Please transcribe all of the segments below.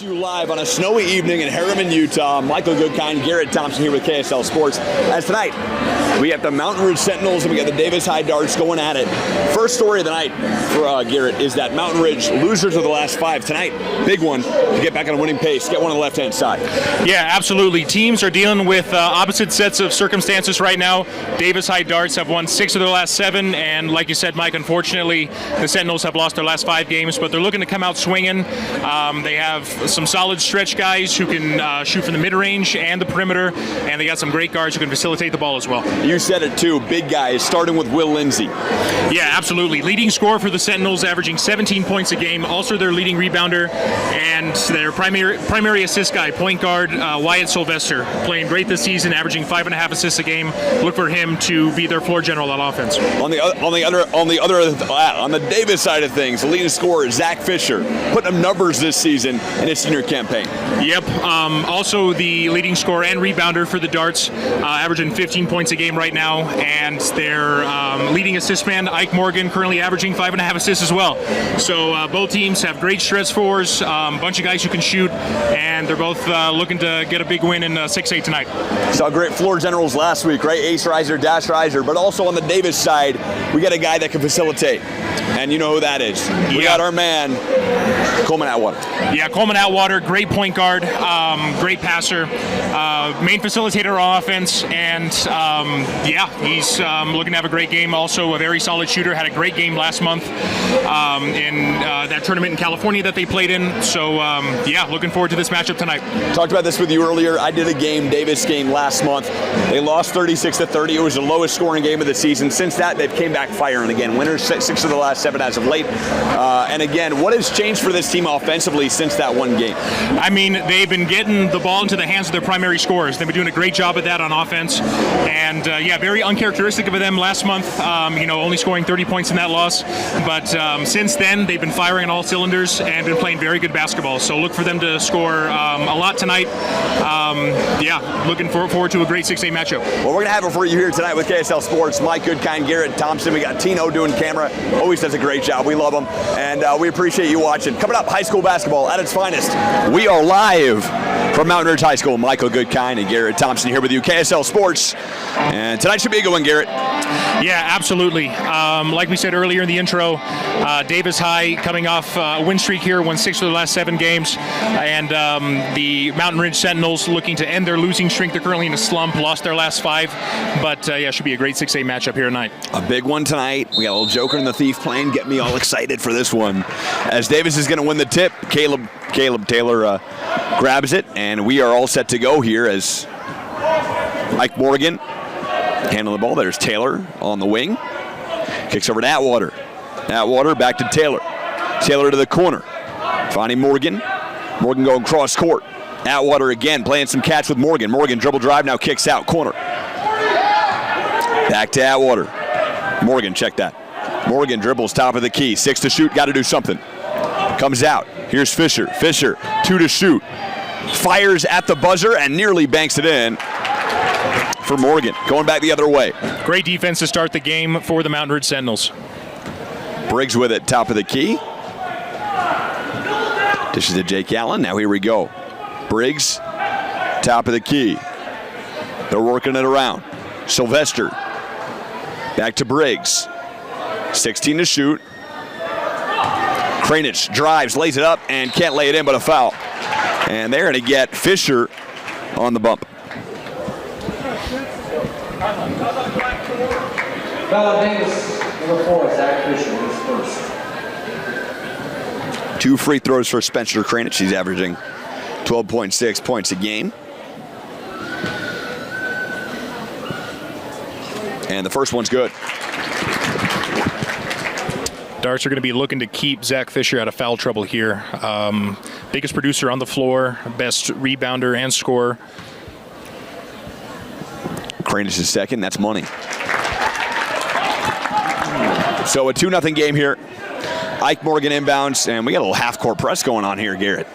You live on a snowy evening in Harriman, Utah. Michael Goodkind, Garrett Thompson here with KSL Sports. As tonight, we got the Mountain Ridge Sentinels and we got the Davis High Darts going at it. First story of the night for Garrett is that Mountain Ridge, losers of the last five. Tonight, big one to get back on a winning pace, get one on the left-hand side. Yeah, absolutely. Teams are dealing with opposite sets of circumstances right now. Davis High Darts have won 6 of their last 7, and like you said, Mike, unfortunately, the Sentinels have lost their last 5 games, but they're looking to come out swinging. They have some solid stretch guys who can shoot from the mid-range and the perimeter, and they got some great guards who can facilitate the ball as well. You said it too, big guys, starting with Will Lindsay. Yeah, absolutely. Leading scorer for the Sentinels, averaging 17 points a game, also their leading rebounder, and their primary assist guy, point guard Wyatt Sylvester, playing great this season, averaging 5.5 assists a game. Look for him to be their floor general on offense. On the Davis side of things, the leading scorer Zach Fisher, putting up numbers this season in his senior campaign. Yep. Also the leading scorer and rebounder for the Darts, averaging 15 points a game right now, and their leading assist man, Ike Morgan, currently averaging 5.5 assists as well. So both teams have great stretch fours, a bunch of guys who can shoot, and they're both looking to get a big win in 6A tonight. Saw great floor generals last week, right? Ace riser, dash riser, but also on the Davis side, we got a guy that can facilitate, and you know who that is. We got our man, Coleman Atwater. Yeah, Coleman Atwater, great point guard, great passer, main facilitator on offense, and he's looking to have a great game. Also a very solid shooter, had a great game last month in that tournament in California that they played in. So looking forward to this matchup tonight. Talked about this with you earlier. I did a Davis game last month. They lost 36-30. It was the lowest scoring game of the season. Since that, they've came back firing again. Winners 6 of the last 7 as of late. And again, what has changed for this team offensively since that one game? I mean, they've been getting the ball into the hands of their primary scorers. They've been doing a great job at that on offense. And very uncharacteristic of them last month, only scoring 30 points in that loss. But since then, they've been firing on all cylinders and been playing very good basketball. So look for them to score a lot tonight. Looking forward to a great 6A matchup. Well, we're going to have it for you here tonight with KSL Sports. Mike Goodkind, Garrett Thompson. We got Tino doing camera. Always does a great job. We love him. And we appreciate you watching. Coming up, high school basketball at its finest. We are live from Mountain Ridge High School. Michael Goodkind and Garrett Thompson here with you, KSL Sports. And tonight should be a good one, Garrett. Yeah, absolutely. Like we said earlier in the intro, Davis High coming off a win streak here, won 6 of the last 7 games. And the Mountain Ridge Sentinels looking to end their losing streak. They're currently in a slump, lost their last 5. But should be a great 6A matchup here tonight. A big one tonight. We got a little Joker and the Thief playing. Get me all excited for this one. As Davis is going to win the tip, Caleb Taylor grabs it, and we are all set to go here as Mike Morgan handling the ball. There's Taylor on the wing. Kicks over to Atwater. Atwater back to Taylor. Taylor to the corner. Finding Morgan. Morgan going cross court. Atwater again playing some catch with Morgan. Morgan dribble drive, now kicks out corner. Back to Atwater. Morgan, check that. Morgan dribbles top of the key. 6 to shoot, got to do something. Comes out. Here's Fisher. Fisher, 2 to shoot. Fires at the buzzer and nearly banks it in for Morgan. Going back the other way. Great defense to start the game for the Mountain Ridge Sentinels. Briggs with it, top of the key. Dishes to Jake Allen. Now here we go. Briggs, top of the key. They're working it around. Sylvester. Back to Briggs. 16 to shoot. Kranich drives, lays it up, and can't lay it in, but a foul. And they're going to get Fisher on the bump. Foul on Davis, number 4, Zach Fisher, his first. 2 free throws for Spencer Kranich. He's averaging 12.6 points a game. And the first one's good. Darts are going to be looking to keep Zach Fisher out of foul trouble here. Biggest producer on the floor, best rebounder and scorer. Kranich is second, that's money. So a 2-0 game here. Ike Morgan inbounds, and we got a little half-court press going on here, Garrett.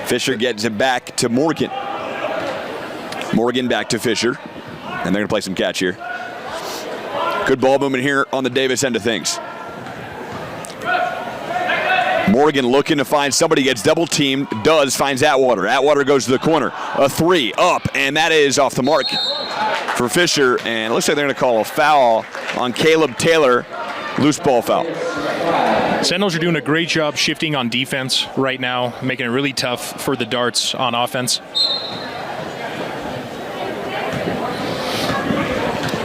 Fisher gets it back to Morgan. Morgan back to Fisher, and they're going to play some catch here. Good ball movement here on the Davis end of things. Morgan looking to find somebody, gets double teamed, finds Atwater. Atwater goes to the corner. A three, up, and that is off the mark for Fisher. And it looks like they're going to call a foul on Caleb Taylor. Loose ball foul. Sentinels are doing a great job shifting on defense right now, making it really tough for the Darts on offense.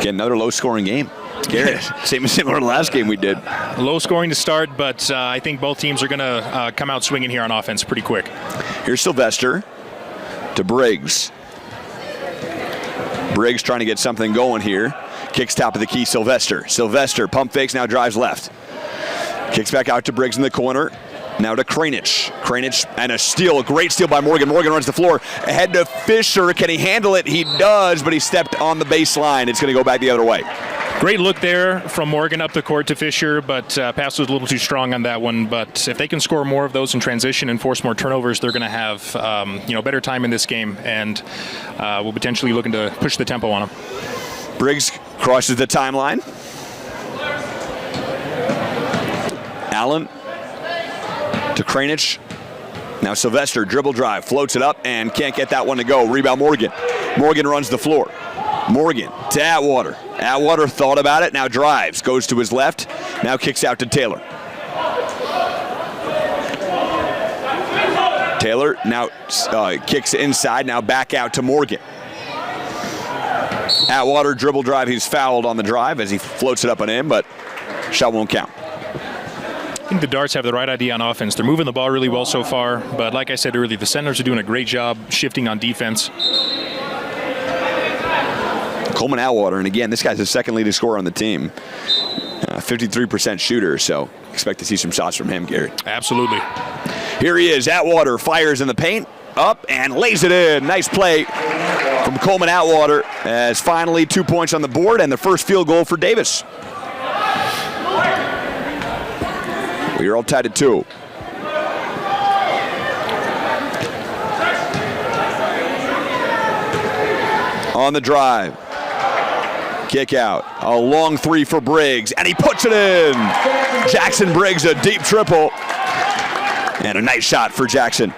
Again, another low-scoring game. Garrett, similar to the last game we did. Low scoring to start, but I think both teams are going to come out swinging here on offense pretty quick. Here's Sylvester to Briggs. Briggs trying to get something going here. Kicks top of the key, Sylvester. Sylvester, pump fakes, now drives left. Kicks back out to Briggs in the corner. Now to Kranich. Kranich and a steal, a great steal by Morgan. Morgan runs the floor. Ahead to Fisher. Can he handle it? He does, but he stepped on the baseline. It's going to go back the other way. Great look there from Morgan up the court to Fisher, but pass was a little too strong on that one. But if they can score more of those in transition and force more turnovers, they're going to have better time in this game, and we'll potentially looking to push the tempo on them. Briggs crosses the timeline. Allen to Kranich. Now Sylvester, dribble drive, floats it up and can't get that one to go. Rebound Morgan. Morgan runs the floor. Morgan to Atwater. Atwater thought about it, now drives, goes to his left, now kicks out to Taylor. Taylor now kicks inside, now back out to Morgan. Atwater dribble drive, he's fouled on the drive as he floats it up and in, but shot won't count. I think the Darts have the right idea on offense. They're moving the ball really well so far, but like I said earlier, the Sentinels are doing a great job shifting on defense. Coleman Atwater, and again, this guy's the second leading scorer on the team. 53% shooter, so expect to see some shots from him, Garrett. Absolutely. Here he is, Atwater fires in the paint, up and lays it in. Nice play from Coleman Atwater as finally 2 points on the board and the first field goal for Davis. We are all tied at 2. On the drive. Kick out. A long three for Briggs, and he puts it in. Jackson Briggs, a deep triple. And a nice shot for Jackson.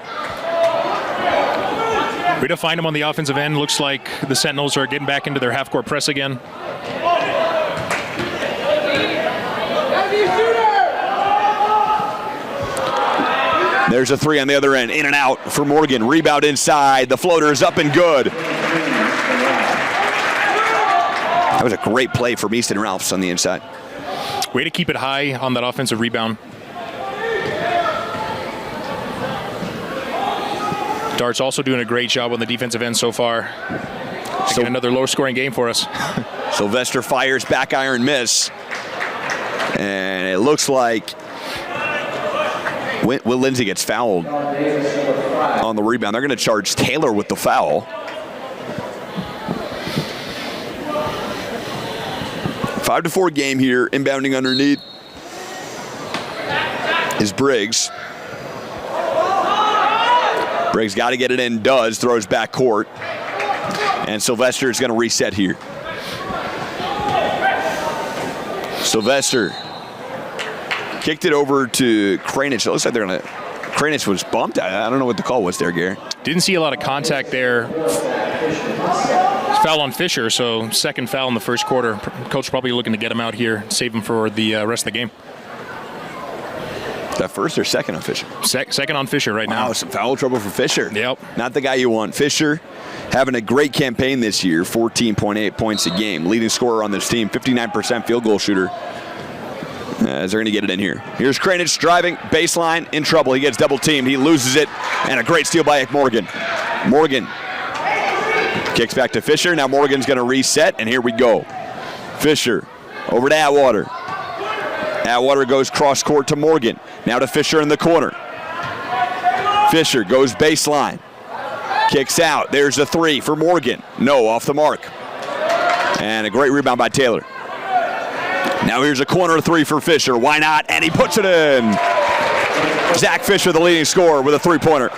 Way to find him on the offensive end. Looks like the Sentinels are getting back into their half-court press again. There's a three on the other end. In and out for Morgan. Rebound inside. The floater is up and good. That was a great play from Easton Ralphs on the inside. Way to keep it high on that offensive rebound. Darts also doing a great job on the defensive end so far. So another low-scoring game for us. Sylvester fires, back iron miss. And it looks like Will Lindsay gets fouled on the rebound. They're going to charge Taylor with the foul. 5-4 game here. Inbounding underneath is Briggs. Briggs got to get it in, does, throws back court. And Sylvester is going to reset here. Sylvester kicked it over to Kranich. It looks like they're going to... Kranich was bumped. I don't know what the call was there, Gary. Didn't see a lot of contact there. Foul on Fisher, so second foul in the first quarter. Coach probably looking to get him out here, save him for the rest of the game. Is that first or second on Fisher? Second on Fisher right now. Wow, some foul trouble for Fisher. Yep. Not the guy you want. Fisher having a great campaign this year, 14.8 points a game. Leading scorer on this team, 59% field goal shooter. As they're going to get it in here. Here's Kranich driving, baseline, in trouble. He gets double teamed. He loses it, and a great steal by Morgan. Morgan kicks back to Fisher. Now Morgan's going to reset, and here we go. Fisher over to Atwater. Atwater goes cross court to Morgan. Now to Fisher in the corner. Fisher goes baseline. Kicks out. There's a three for Morgan. No, off the mark. And a great rebound by Taylor. Now here's a corner three for Fisher. Why not? And he puts it in. Zach Fisher, the leading scorer, with a three-pointer.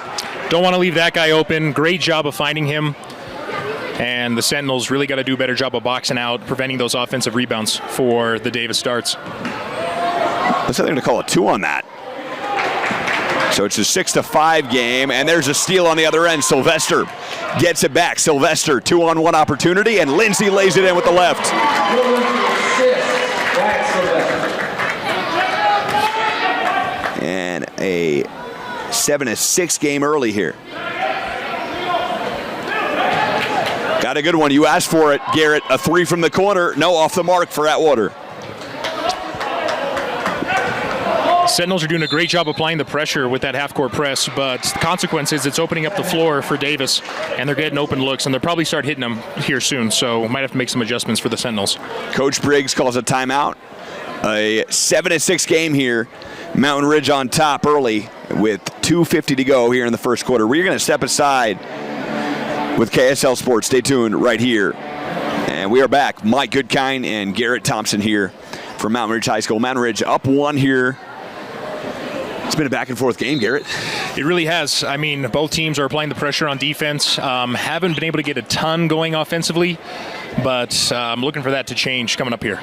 Don't want to leave that guy open. Great job of finding him. And the Sentinels really got to do a better job of boxing out, preventing those offensive rebounds for the Davis Darts. Looks like they're going to call a 2 on that. So it's a 6-5 game, and there's a steal on the other end. Sylvester gets it back. Sylvester, 2-on-1 opportunity, and Lindsay lays it in with the left. And a 7-6 game early here. Got a good one. You asked for it, Garrett. A 3 from the corner. No, off the mark for Atwater. Sentinels are doing a great job applying the pressure with that half-court press, but the consequence is it's opening up the floor for Davis, and they're getting open looks, and they'll probably start hitting them here soon, so might have to make some adjustments for the Sentinels. Coach Briggs calls a timeout. A 7-6 game here. Mountain Ridge on top early with 2:50 to go here in the first quarter. We're going to step aside with KSL Sports. Stay tuned right here. And we are back. Mike Goodkind and Garrett Thompson here from Mountain Ridge High School. Mountain Ridge up 1 here. It's been a back-and-forth game, Garrett. It really has. I mean, both teams are applying the pressure on defense. Haven't been able to get a ton going offensively, but I'm looking for that to change coming up here.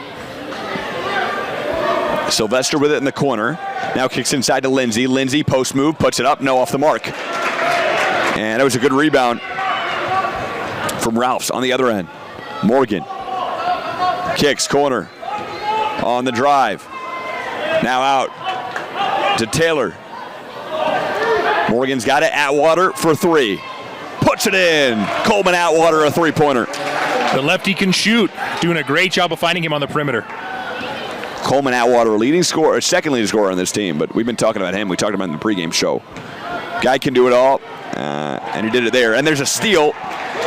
Sylvester with it in the corner. Now kicks inside to Lindsay. Lindsay, post move, puts it up. No, off the mark. And it was a good rebound from Ralphs on the other end. Morgan kicks corner on the drive. Now out to Taylor. Morgan's got it. Atwater for 3. Puts it in. Coleman Atwater, a 3-pointer. The lefty can shoot. Doing a great job of finding him on the perimeter. Coleman Atwater, leading scorer, second leading scorer on this team, but we've been talking about him. We talked about him in the pregame show. Guy can do it all, and he did it there. And there's a steal.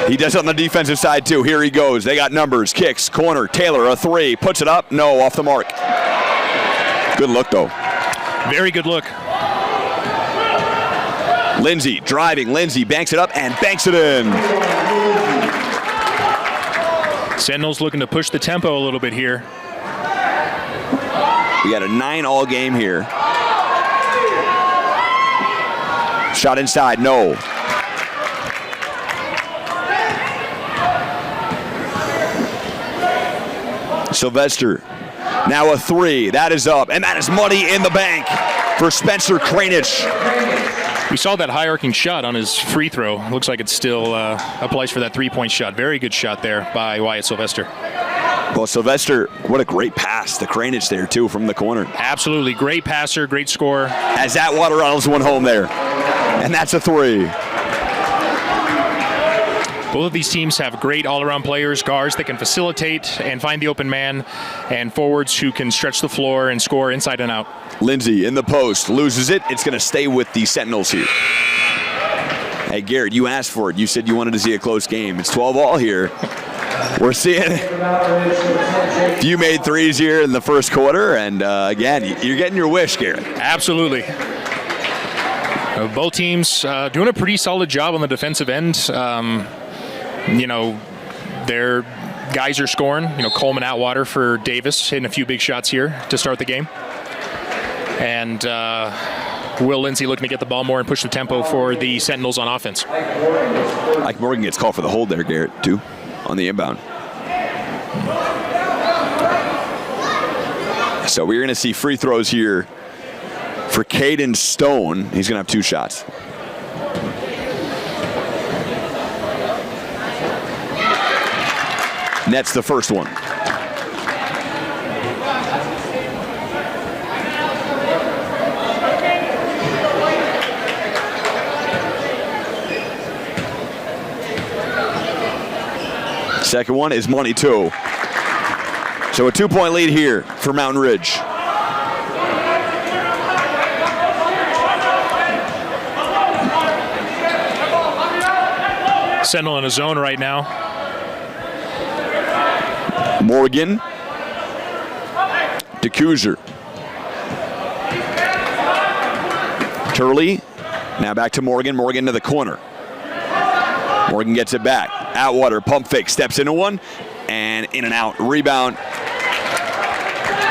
He does it on the defensive side, too. Here he goes. They got numbers. Kicks, corner. Taylor, a 3. Puts it up. No, off the mark. Good look, though. Very good look. Lindsay driving. Lindsay banks it up and banks it in. Sentinels looking to push the tempo a little bit here. We got a 9-all game here. Shot inside, no. Sylvester, now a 3. That is up, and that is money in the bank for Spencer Kranich. We saw that high arcing shot on his free throw. Looks like it still applies for that 3-point shot. Very good shot there by Wyatt Sylvester. Well, Sylvester, what a great pass to Kranich there, too, from the corner. Absolutely. Great passer, great scorer. As Atwater Reynolds went home there. And that's a 3. Both of these teams have great all-around players, guards that can facilitate and find the open man, and forwards who can stretch the floor and score inside and out. Lindsay in the post, loses it. It's going to stay with the Sentinels here. Hey, Garrett, you asked for it. You said you wanted to see a close game. It's 12-all here. We're seeing a few made 3s here in the first quarter, and again, you're getting your wish, Garrett. Absolutely. Both teams doing a pretty solid job on the defensive end. Their guys are scoring. Coleman Atwater for Davis, hitting a few big shots here to start the game. And Will Lindsay looking to get the ball more and push the tempo for the Sentinels on offense. Ike Morgan gets called for the hold there, Garrett, too, on the inbound. So we're going to see free throws here for Caden Stone. He's going to have 2 shots. Nets the first one. Second one is money, too. So a 2-point lead here for Mountain Ridge. Sentinel in a zone right now. Morgan to Kuzer. Turley. Now back to Morgan. Morgan to the corner. Morgan gets it back. Atwater, pump fake, steps into one, and in and out. Rebound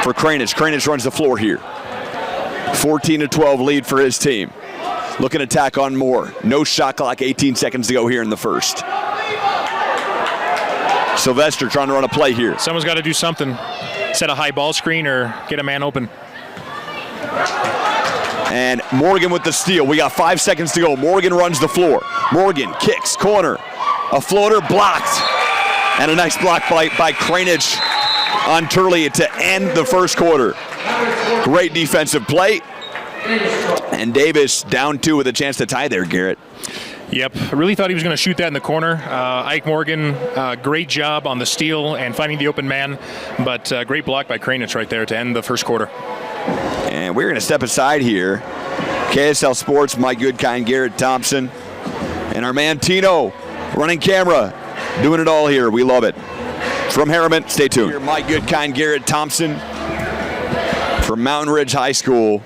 for Kranich. Kranich runs the floor here. 14-12 lead for his team. Looking to tack on more. No shot clock, 18 seconds to go here in the first. Sylvester trying to run a play here. Someone's got to do something. Set a high ball screen or get a man open. And Morgan with the steal. We got 5 seconds to go. Morgan runs the floor. Morgan kicks, corner. A floater blocked. And a nice block by Kranich on Turley to end the first quarter. Great defensive play. And Davis down 2 with a chance to tie there, Garrett. Yep, I really thought he was going to shoot that in the corner. Ike Morgan, great job on the steal and finding the open man, but great block by Kranich right there to end the first quarter. And we're going to step aside here. KSL Sports, Mike Goodkind, Garrett Thompson, and our man Tino running camera, doing it all here. We love it. From Harriman, stay tuned. Here, Mike Goodkind, Garrett Thompson from Mountain Ridge High School.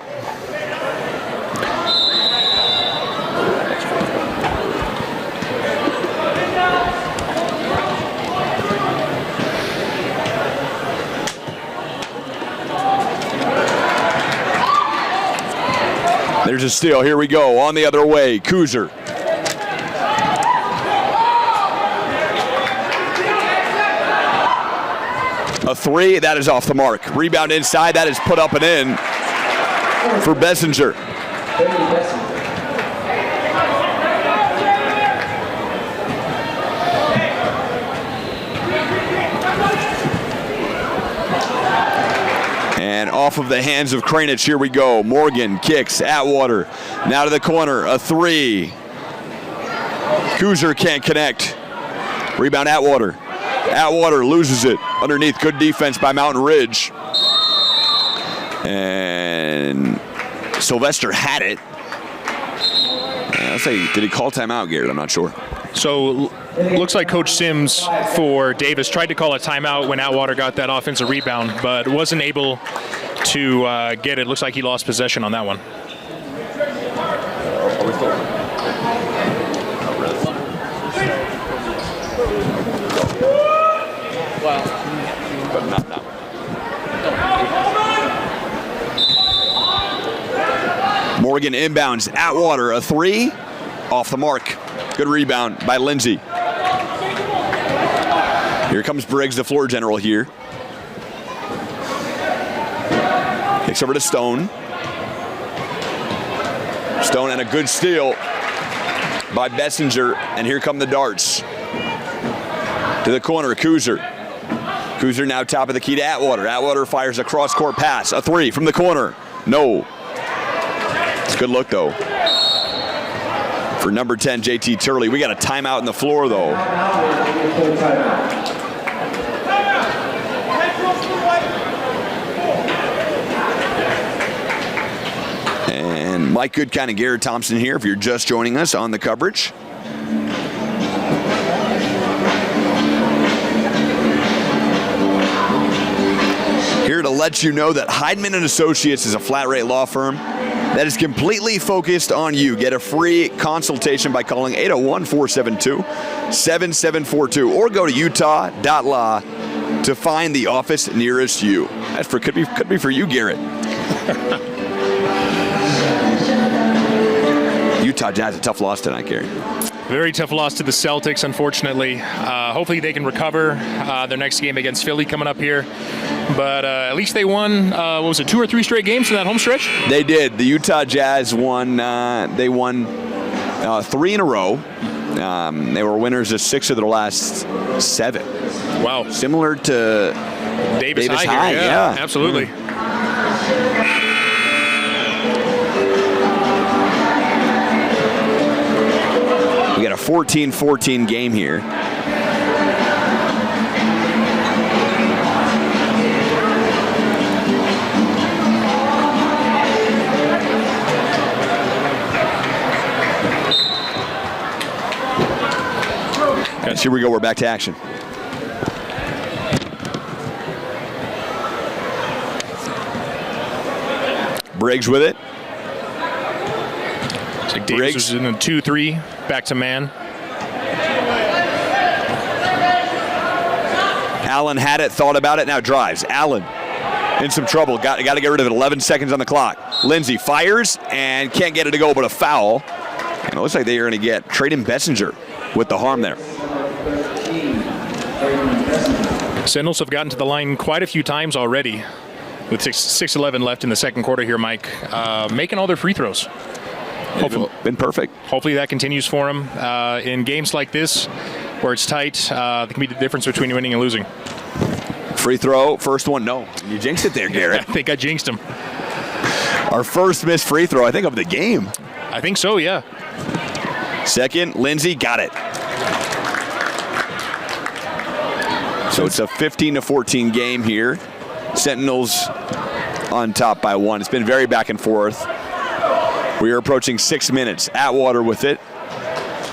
There's a steal. Here we go. On the other way, Kuzer. A 3, that is off the mark. Rebound inside, that is put up and in for Bessinger. And off of the hands of Kranich, here we go. Morgan kicks, Atwater. Now to the corner, a 3. Kuzer can't connect. Rebound Atwater. Atwater loses it. Underneath, good defense by Mountain Ridge. And Sylvester had it. I'll say, did he call timeout, Garrett? I'm not sure. So looks like Coach Sims for Davis tried to call a timeout when Atwater got that offensive rebound, but wasn't able to get it. Looks like he lost possession on that one. But not now. Morgan inbounds. Atwater, a 3. Off the mark. Good rebound by Lindsay. Here comes Briggs, the floor general here. Kicks over to Stone. Stone and a good steal by Bessinger. And here come the darts. To the corner, Kuzer. Kuzer now top of the key to Atwater. Atwater fires a cross-court pass. A 3 from the corner. No. It's a good look, though. For number 10, JT Turley. We got a timeout on the floor, though. And Mike Goodkind and Garrett Thompson here, if you're just joining us on the coverage. Here to let you know that Heidman & Associates is a flat rate law firm that is completely focused on you. Get a free consultation by calling 801-472-7742 or go to utah.law to find the office nearest you. That could be for you, Garrett. Utah Jazz, a tough loss tonight, Garrett. Very tough loss to the Celtics, unfortunately. Hopefully they can recover their next game against Philly coming up here. But at least they won, what was it, 2 or 3 straight games in that home stretch? They did. The Utah Jazz won, they won 3 in a row. They were winners of 6 of their last 7. Wow. Similar to Davis High. Yeah, absolutely. We got a 14-14 game here. Yes, here we go. We're back to action. Briggs with it. It's like Davis was in a 2-3, back to man. Allen had it, thought about it, now drives. Allen in some trouble. Got to get rid of it. 11 seconds on the clock. Lindsay fires and can't get it to go, but a foul. And it looks like they are going to get Traden Bessinger with the harm there. Sentinels have gotten to the line quite a few times already with 6:11 left in the second quarter here, Mike, making all their free throws. Hopefully, been perfect. Hopefully that continues for them. In games like this, where it's tight, that can be the difference between winning and losing. Free throw, first one, no. You jinxed it there, Garrett. I think I jinxed him. Our first missed free throw, I think, of the game. I think so, yeah. Second, Lindsay got it. So it's a 15-14 game here. Sentinels on top by 1. It's been very back and forth. We are approaching 6 minutes. Atwater with it.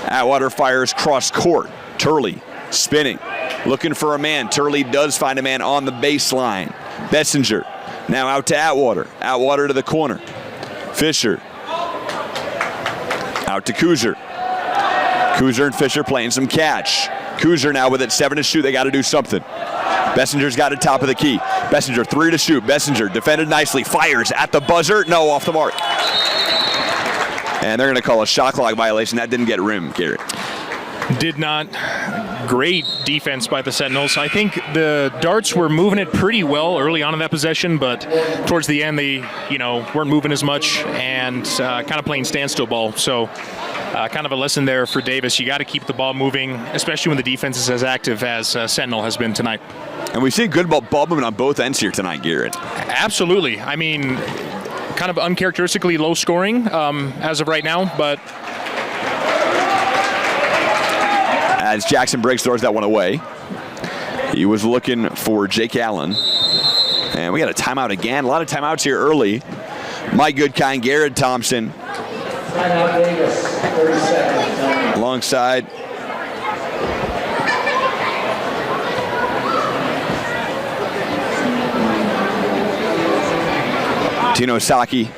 Atwater fires cross court. Turley spinning, looking for a man. Turley does find a man on the baseline. Bessinger now out to Atwater. Atwater to the corner. Fisher out to Kuzer. Kuzer and Fisher playing some catch. Kuzer now with it, 7 to shoot. They got to do something. Bessinger's got it top of the key. Bessinger 3 to shoot. Bessinger defended nicely. Fires at the buzzer. No, off the mark. And they're going to call a shot clock violation. That didn't get rimmed, Garrett. Did not. Great defense by the Sentinels. I think the Darts were moving it pretty well early on in that possession, but towards the end they, weren't moving as much and kind of playing standstill ball. So kind of a lesson there for Davis. You got to keep the ball moving, especially when the defense is as active as Sentinel has been tonight. And we've seen good ball movement on both ends here tonight, Garrett. Absolutely. I mean, kind of uncharacteristically low scoring as of right now, but as Jackson Briggs throws that one away, he was looking for Jake Allen. And we got a timeout again. A lot of timeouts here early. Mike Goodkind, Garrett Thompson. Timeout Davis, 30 seconds. Alongside Tino Saki.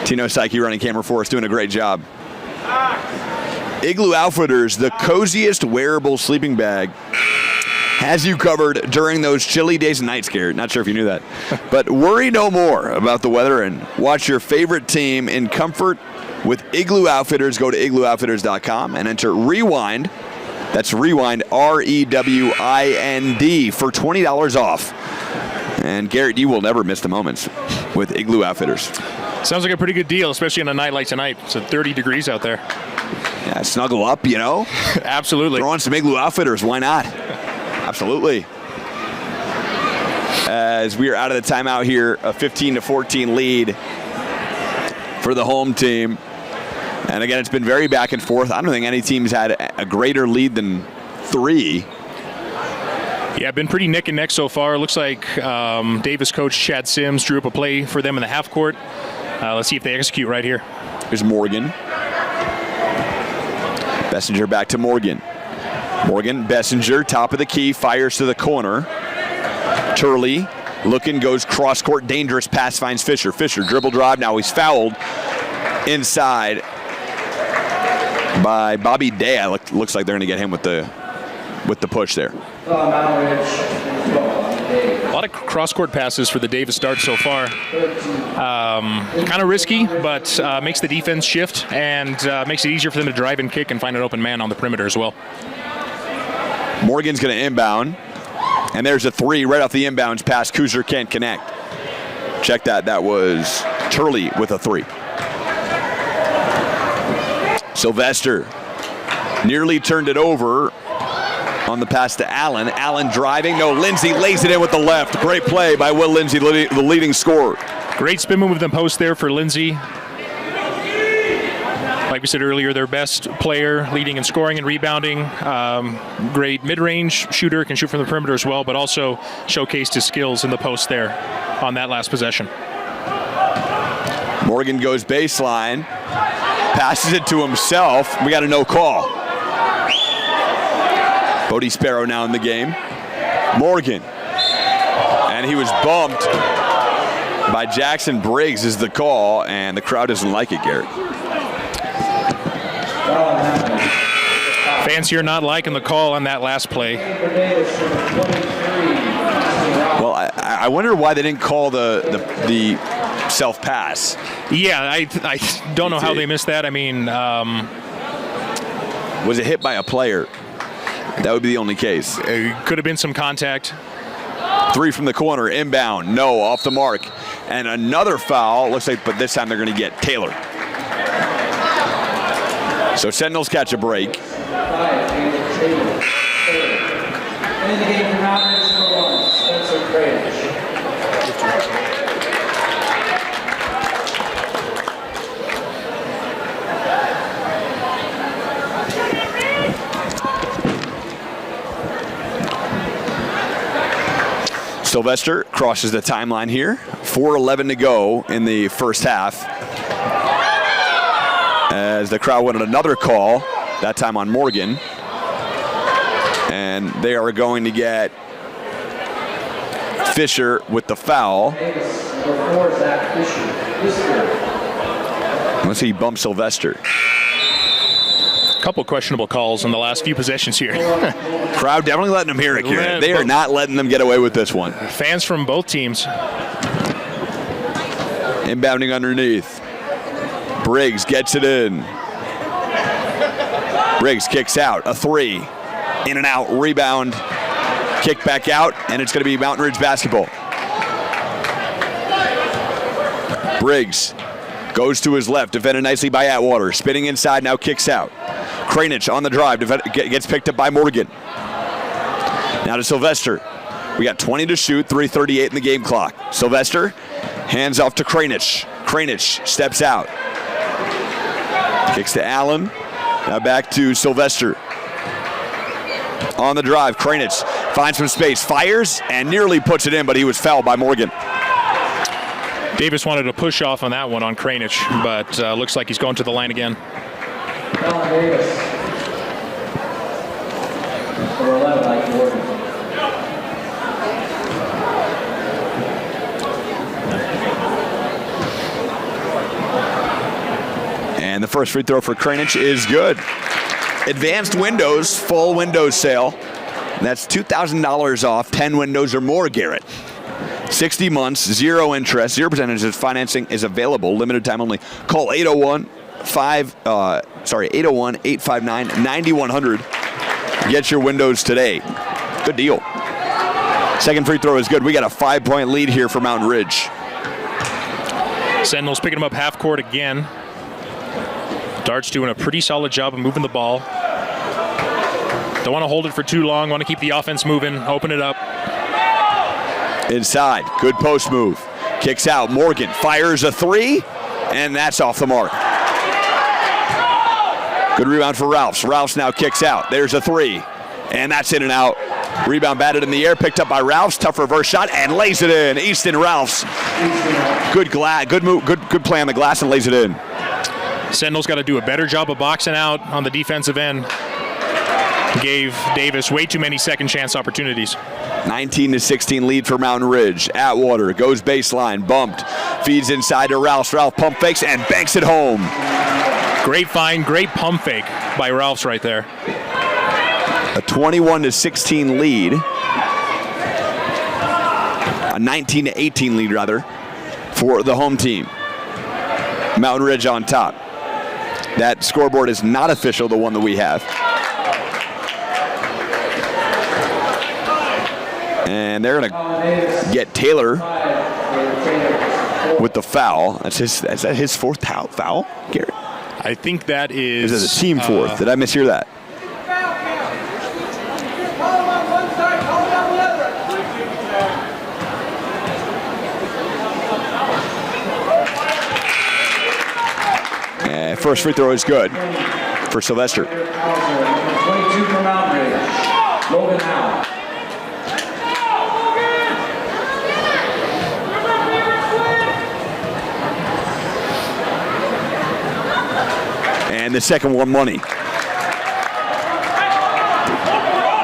Tino Saki running camera for us, doing a great job. Igloo Outfitters, the coziest wearable sleeping bag, has you covered during those chilly days and nights, Garrett. Not sure if you knew that. But worry no more about the weather and watch your favorite team in comfort with Igloo Outfitters. Go to igloooutfitters.com and enter REWIND. That's REWIND, REWIND, for $20 off. And Garrett, you will never miss the moments with Igloo Outfitters. Sounds like a pretty good deal, especially on a night like tonight. It's 30 degrees out there. Yeah, snuggle up, Absolutely. Throw on some Igloo Outfitters. Why not? Absolutely. As we are out of the timeout here, a 15-14 lead for the home team. And again, it's been very back and forth. I don't think any team's had a greater lead than 3. Yeah, been pretty neck and neck so far. Looks like Davis coach Chad Sims drew up a play for them in the half court. Let's see if they execute right here. Here's Morgan. Bessinger back to Morgan. Morgan, Bessinger, top of the key, fires to the corner. Turley looking, goes cross court, dangerous pass, finds Fisher. Fisher dribble drive, now he's fouled inside by Bobby Day. Looks like they're going to get him with the push there. A lot of cross-court passes for the Davis Darts so far. Kind of risky, but makes the defense shift and makes it easier for them to drive and kick and find an open man on the perimeter as well. Morgan's going to inbound, and there's a 3 right off the inbounds pass. Kuzer can't connect. Check that. That was Turley with a 3. Sylvester nearly turned it over on the pass to Allen. Allen driving. No, Lindsay lays it in with the left. Great play by Will Lindsay, the leading scorer. Great spin move in the post there for Lindsay. Like we said earlier, their best player, leading in scoring and rebounding. Great mid-range shooter, can shoot from the perimeter as well, but also showcased his skills in the post there on that last possession. Morgan goes baseline, passes it to himself. We got a no call. Bodie Sparrow now in the game. Morgan. And he was bumped by Jackson Briggs is the call, and the crowd doesn't like it, Garrett. Fans here not liking the call on that last play. Well, I wonder why they didn't call the self-pass. Yeah, I don't know how they missed that. I mean... was it hit by a player? That would be the only case. It could have been some contact. Three from the corner, inbound, no, off the mark. And another foul, looks like, but this time they're going to get Taylor. So Sentinels catch a break. In the game for Mount Ridge for one, Spencer Cradich. Sylvester crosses the timeline here. 4:11 to go in the first half. As the crowd wanted another call, that time on Morgan. And they are going to get Fisher with the foul. Let's see, he bumps Sylvester. A couple questionable calls in the last few possessions here. Crowd definitely letting them hear it, Kieran. They are not letting them get away with this one. Fans from both teams. Inbounding underneath. Briggs gets it in. Briggs kicks out, a three. In and out, rebound, kick back out, and it's going to be Mountain Ridge basketball. Briggs goes to his left, defended nicely by Atwater. Spinning inside, now kicks out. Kranich on the drive, gets picked up by Morgan. Now to Sylvester. We got 20 to shoot, 3:38 in the game clock. Sylvester, hands off to Kranich. Kranich steps out. Kicks to Allen. Now back to Sylvester. On the drive, Kranich finds some space, fires, and nearly puts it in, but he was fouled by Morgan. Davis wanted to push off on that one on Kranich, but looks like he's going to the line again. Alan Davis. For 11, Mike Morgan. And the first free throw for Kranich is good. Advanced Windows, full Windows sale. That's $2,000 off, 10 windows or more, Garrett. 60 months, 0 interest, 0% of financing is available, limited time only. Call 801-859-9100. Get your windows today. Good deal. Second free throw is good. We got a 5-point lead here for Mountain Ridge. Sentinels picking them up half court again. Dart's doing a pretty solid job of moving the ball. Don't want to hold it for too long. Want to keep the offense moving, open it up. Inside, good post move. Kicks out, Morgan fires a three, and that's off the mark. Good rebound for Ralphs. Ralphs now kicks out. There's a three, and that's in and out. Rebound batted in the air, picked up by Ralphs. Tough reverse shot, and lays it in. Easton Ralphs. Good move, good play on the glass, and lays it in. Sentinels got to do a better job of boxing out on the defensive end. Gave Davis way too many second chance opportunities. 19-16 lead for Mountain Ridge. Atwater goes baseline, bumped, feeds inside to Ralphs. Ralph pump fakes and banks it home. Great find, great pump fake by Ralphs right there. A 21-16 lead. A 19-18 lead rather for the home team. Mountain Ridge on top. That scoreboard is not official, the one that we have. And they're going to get Taylor with the foul. Is that his fourth foul, Garrett? I think that is... This is a team fourth. Did I mishear that? First free throw is good for Sylvester. 22 for Mountain Ridge. Logan Howe. And the second one money.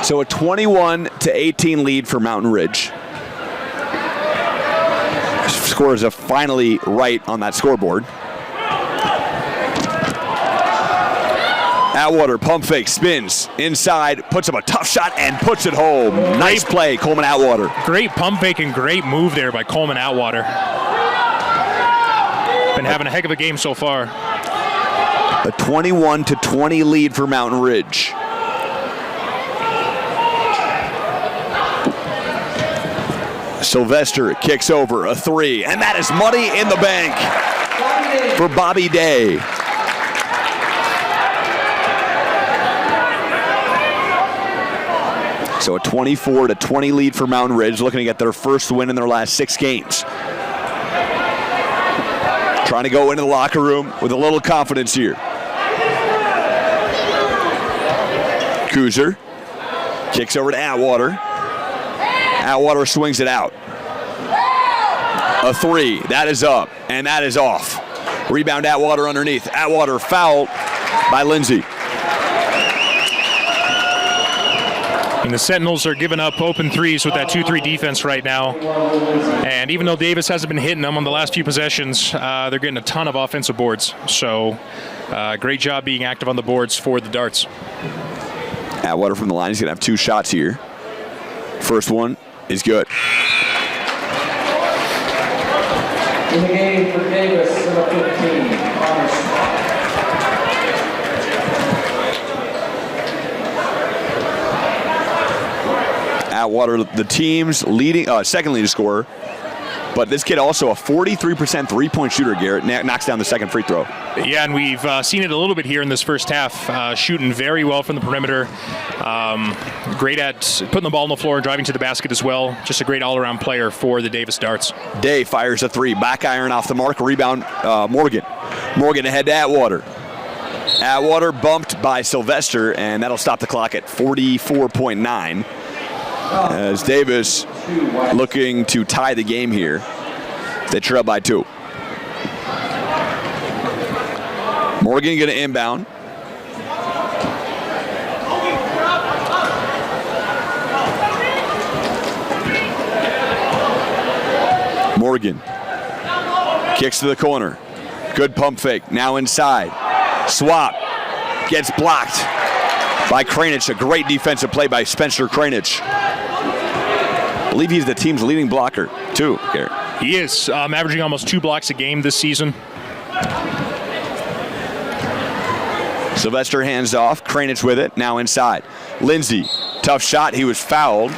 So a 21-18 lead for Mountain Ridge. Scores are finally right on that scoreboard. Atwater pump fake, spins inside, puts up a tough shot and puts it home. Nice play, Coleman Atwater. Great pump fake and great move there by Coleman Atwater. Been having a heck of a game so far. A 21-20 lead for Mountain Sylvester kicks over a 3, and that is money in the bank for Bobby Day. So a 24-20 lead for Mountain Ridge, looking to get their first win in their last 6 games. Trying to go into the locker room with a little confidence here. Kuzer kicks over to Atwater. Atwater swings it out. A 3, that is up, and that is off. Rebound Atwater underneath. Atwater fouled by Lindsay. And the Sentinels are giving up open threes with that 2-3 defense right now. And even though Davis hasn't been hitting them on the last few possessions, they're getting a ton of offensive boards. So great job being active on the boards for the Darts. Atwater from the line. He's going to have 2 shots here. First one is good. In the game for Davis, number 15, Connors. Atwater, the team's leading, second leading scorer. But this kid also a 43% three-point shooter, Garrett. Knocks down the second free throw. Yeah, and we've seen it a little bit here in this first half. Shooting very well from the perimeter. Great at putting the ball on the floor and driving to the basket as well. Just a great all-around player for the Davis Darts. Day fires a 3. Back iron off the mark. Rebound, Morgan. Morgan ahead to Atwater. Atwater bumped by Sylvester, and that'll stop the clock at 44.9. As Davis looking to tie the game here. They trail by 2. Morgan going to inbound. Morgan kicks to the corner. Good pump fake. Now inside. Swap. Gets blocked by Kranich. A great defensive play by Spencer Kranich. I believe he's the team's leading blocker, too, Garrett. He is, averaging almost 2 blocks a game this season. Sylvester hands off. Kranich with it. Now inside. Lindsay, tough shot. He was fouled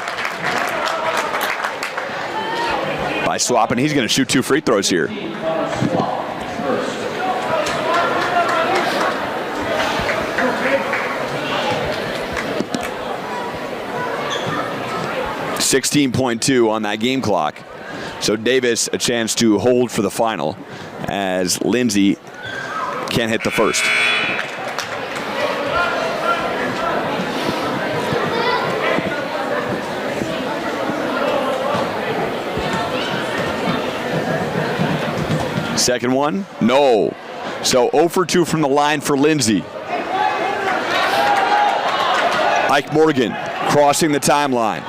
by Swap, and he's going to shoot 2 free throws here. .2 on that game clock. So Davis a chance to hold for the final as Lindsay can't hit the first. Second one, no. So 0 for 2 from the line for Lindsay. Ike Morgan crossing the timeline.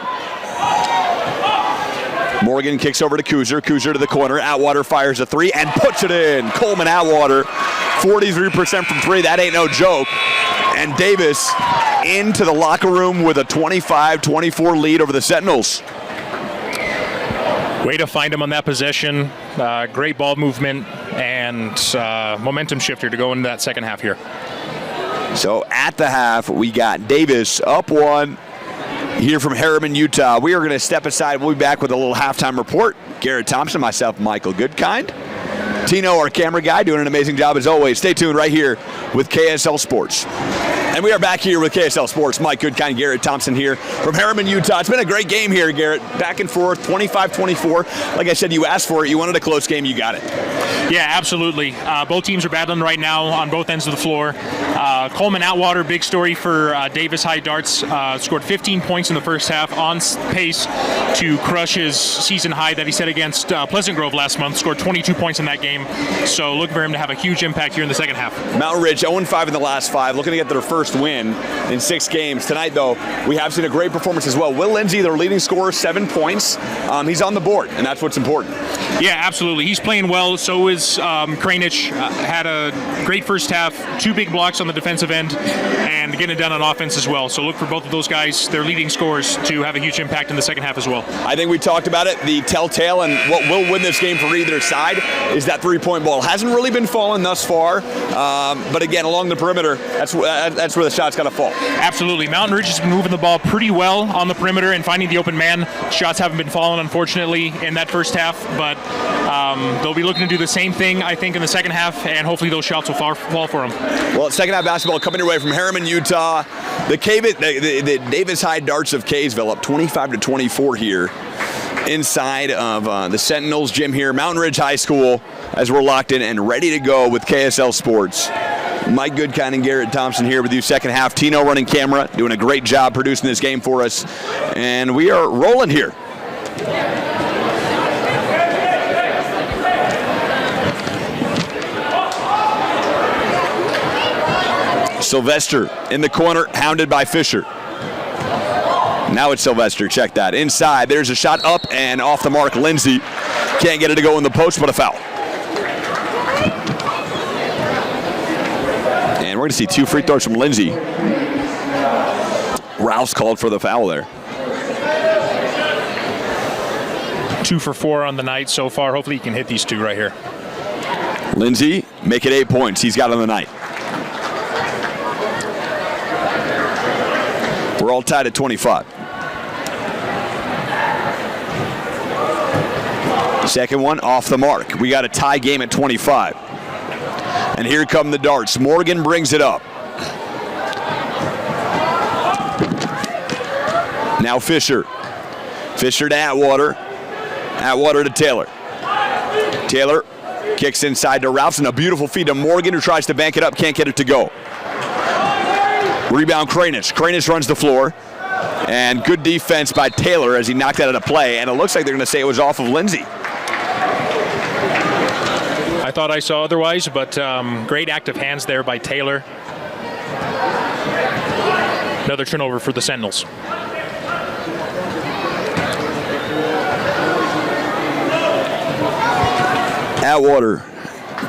Morgan kicks over to Kuzer. Kuzer to the corner. Atwater fires a 3 and puts it in. Coleman Atwater, 43% from 3. That ain't no joke. And Davis into the locker room with a 25-24 lead over the Sentinels. Way to find him on that possession. Great ball movement and momentum shifter to go into that second half here. So at the half, we got Davis up 1. Here from Harriman, Utah. We are going to step aside. We'll be back with a little halftime report. Garrett Thompson, myself, Michael Goodkind. Tino, our camera guy, doing an amazing job as always. Stay tuned right here with KSL Sports. And we are back here with KSL Sports. Mike Goodkind, Garrett Thompson here from Harriman, Utah. It's been a great game here, Garrett. Back and forth, 25-24. Like I said, you asked for it. You wanted a close game. You got it. Yeah, absolutely. Both teams are battling right now on both ends of the floor. Coleman Atwater, big story for Davis High Darts. Scored 15 points in the first half, on pace to crush his season high that he set against Pleasant Grove last month. Scored 22 points in that game. So looking for him to have a huge impact here in the second half. Mountain Ridge 0-5 in the last 5, looking to get their first win in 6 games. Tonight, though, we have seen a great performance as well. Will Lindsay, their leading scorer, 7 points. He's on the board, and that's what's important. Yeah, absolutely. He's playing well. So is Kranich. Had a great first half, 2 big blocks on the defensive end, and getting it done on offense as well. So look for both of those guys, their leading scorers, to have a huge impact in the second half as well. I think we talked about it. The telltale and what will win this game for either side is that three-point ball. Hasn't really been falling thus far, but again, along the perimeter, that's where the shot's got to fall. Absolutely. Mountain Ridge has been moving the ball pretty well on the perimeter and finding the open man. Shots haven't been falling, unfortunately, in that first half, but they'll be looking to do the same thing, I think, in the second half, and hopefully those shots will fall for them. Well, second half basketball coming your way from Harriman, Utah. The Davis High Darts of Kaysville up 25-24 here inside of the Sentinels gym here, Mountain Ridge High School, as we're locked in and ready to go with KSL Sports. Mike Goodkind and Garrett Thompson here with you second half. Tino running camera, doing a great job producing this game for us, and we are rolling here. Sylvester in the corner, hounded by Fisher. Now it's Sylvester, check that. Inside, there's a shot up and off the mark. Lindsay can't get it to go in the post, but a foul. And we're going to see 2 free throws from Lindsay. Rouse called for the foul there. 2 for 4 on the night so far. Hopefully he can hit these 2 right here. Lindsay, make it 8 points. He's got on the night. We're all tied at 25. Second one off the mark. We got a tie game at 25. And here come the darts. Morgan brings it up. Now Fisher. Fisher to Atwater. Atwater to Taylor. Taylor kicks inside to Ralphs, and a beautiful feed to Morgan, who tries to bank it up, can't get it to go. Rebound Kranich. Kranich runs the floor. And good defense by Taylor as he knocked that out of play. And it looks like they're going to say it was off of Lindsay. I thought I saw otherwise, but great active hands there by Taylor. Another turnover for the Sentinels. Atwater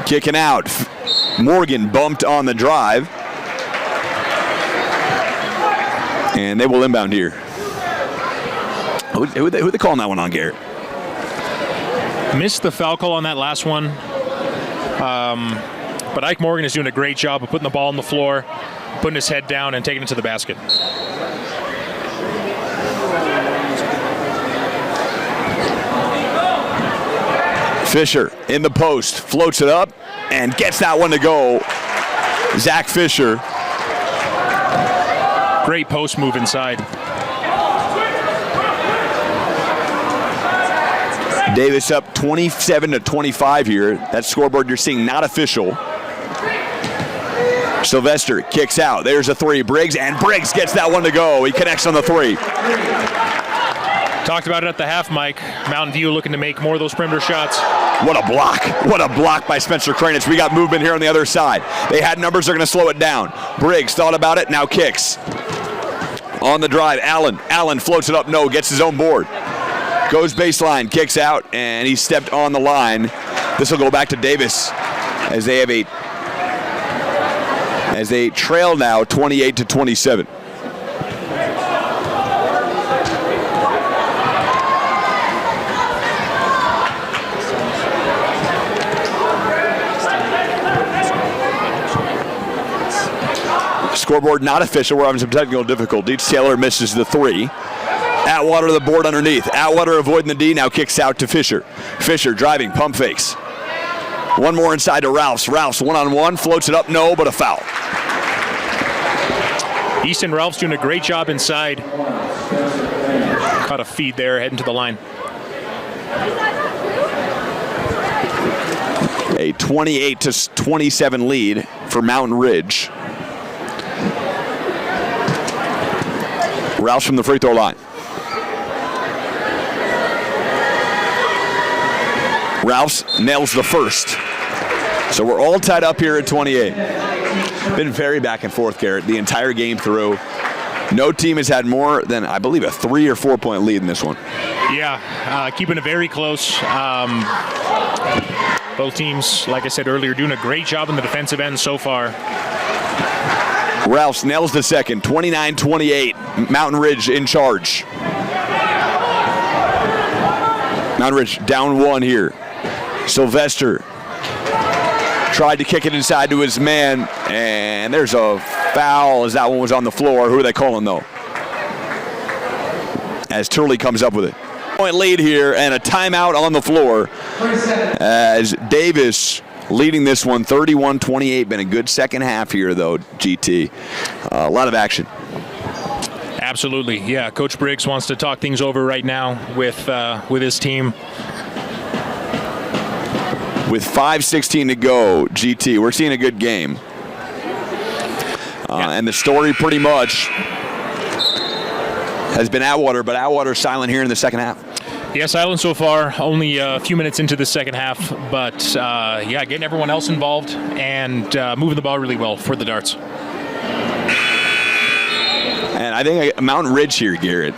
kicking out. Morgan bumped on the drive. And they will inbound here. Who they calling that one on, Garrett? Missed the foul call on that last one. But Ike Morgan is doing a great job of putting the ball on the floor, putting his head down, and taking it to the basket. Fisher in the post, floats it up, and gets that one to go. Zach Fisher. Great post move inside. Davis up 27-25 here. That scoreboard you're seeing not official. Sylvester kicks out. There's a 3. Briggs, and Briggs gets that one to go. He connects on the 3. Talked about it at the half, Mike. Mountain View looking to make more of those perimeter shots. What a block. What a block by Spencer Kranich. We got movement here on the other side. They had numbers. They're going to slow it down. Briggs thought about it, now kicks. On the drive, Allen. Allen floats it up, no, gets his own board. Goes baseline, kicks out, and he stepped on the line. This will go back to Davis as they trail now 28-27. Scoreboard not official. We're having some technical difficulties. Taylor misses the 3. Atwater the board underneath. Atwater avoiding the D, now kicks out to Fisher. Fisher driving, pump fakes. One more inside to Ralphs. Ralphs one-on-one, floats it up, no, but a foul. Easton Ralphs doing a great job inside. Caught a feed there, heading to the line. A 28-27 lead for Mountain Ridge. Ralphs from the free throw line. Ralphs nails the first. So we're all tied up here at 28. Been very back and forth, Garrett, the entire game through. No team has had more than, I believe, a 3 or 4 point lead in this one. Yeah, keeping it very close. Both teams, like I said earlier, doing a great job in the defensive end so far. Ralphs nails the second, 29-28. Mountain Ridge in charge. Mountain Ridge down 1 here. Sylvester tried to kick it inside to his man, and there's a foul as that one was on the floor. Who are they calling, though? As Turley comes up with it. Point lead here, and a timeout on the floor as Davis leading this one 31-28. Been a good second half here, though, GT. A lot of action. Absolutely, yeah. Coach Briggs wants to talk things over right now with his team. With 5:16 to go, GT, we're seeing a good game. And the story pretty much has been Atwater, but Atwater silent here in the second half. Yeah, silent so far. Only a few minutes into the second half, but yeah, getting everyone else involved and moving the ball really well for the Darts. And I think Mountain Ridge here, Garrett.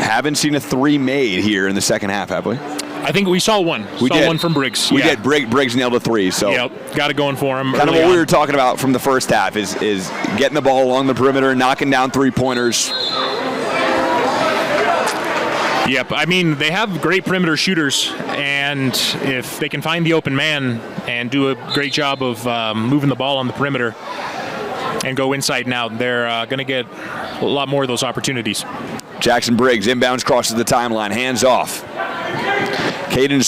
Haven't seen a 3 made here in the second half, have we? I think we saw one. We saw one from Briggs. We did. Briggs nailed a 3. So yep, got it going for him. Kind of what we were talking about from the first half is getting the ball along the perimeter, knocking down 3-pointers. Yep, I mean, they have great perimeter shooters, and if they can find the open man and do a great job of moving the ball on the perimeter and go inside and out, they're going to get a lot more of those opportunities. Jackson Briggs inbounds, crosses the timeline, hands off. Caden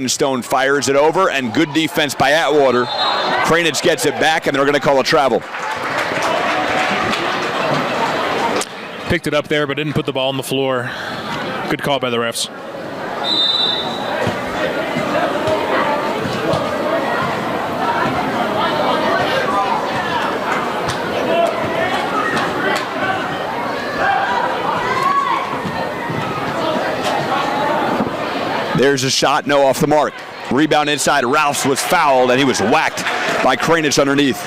Stone fires it over, and good defense by Atwater. Cranage gets it back, and they're going to call a travel. Picked it up there, but didn't put the ball on the floor. Good call by the refs. There's a shot, no, off the mark. Rebound inside. Ralphs was fouled, and he was whacked by Cranage underneath.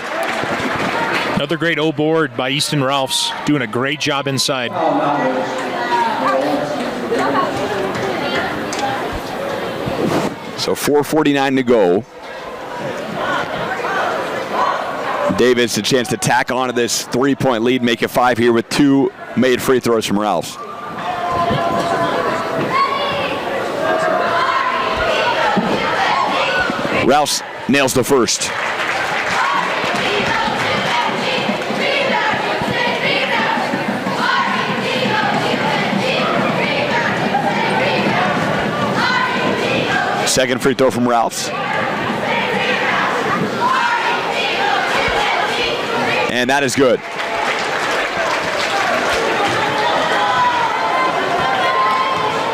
Another great O board by Easton Ralphs, doing a great job inside. So 4:49 to go. Davis a chance to tack onto this 3-point lead, make it 5 here with 2 made free throws from Ralphs. Ralphs nails the first. Second free throw from Ralphs. And that is good.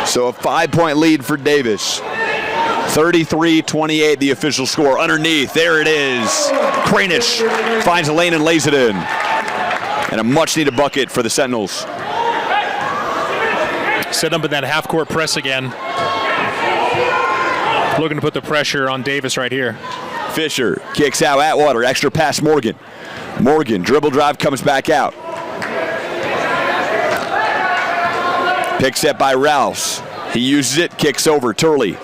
So a 5-point lead for Davis. 33-28, the official score. Underneath, there it is. Cranage finds a lane and lays it in. And a much-needed bucket for the Sentinels. Set up in that half-court press again. Looking to put the pressure on Davis right here. Fisher kicks out Atwater. Extra pass Morgan. Morgan, dribble drive, comes back out. Pick set by Ralphs. He uses it, kicks over. Turley.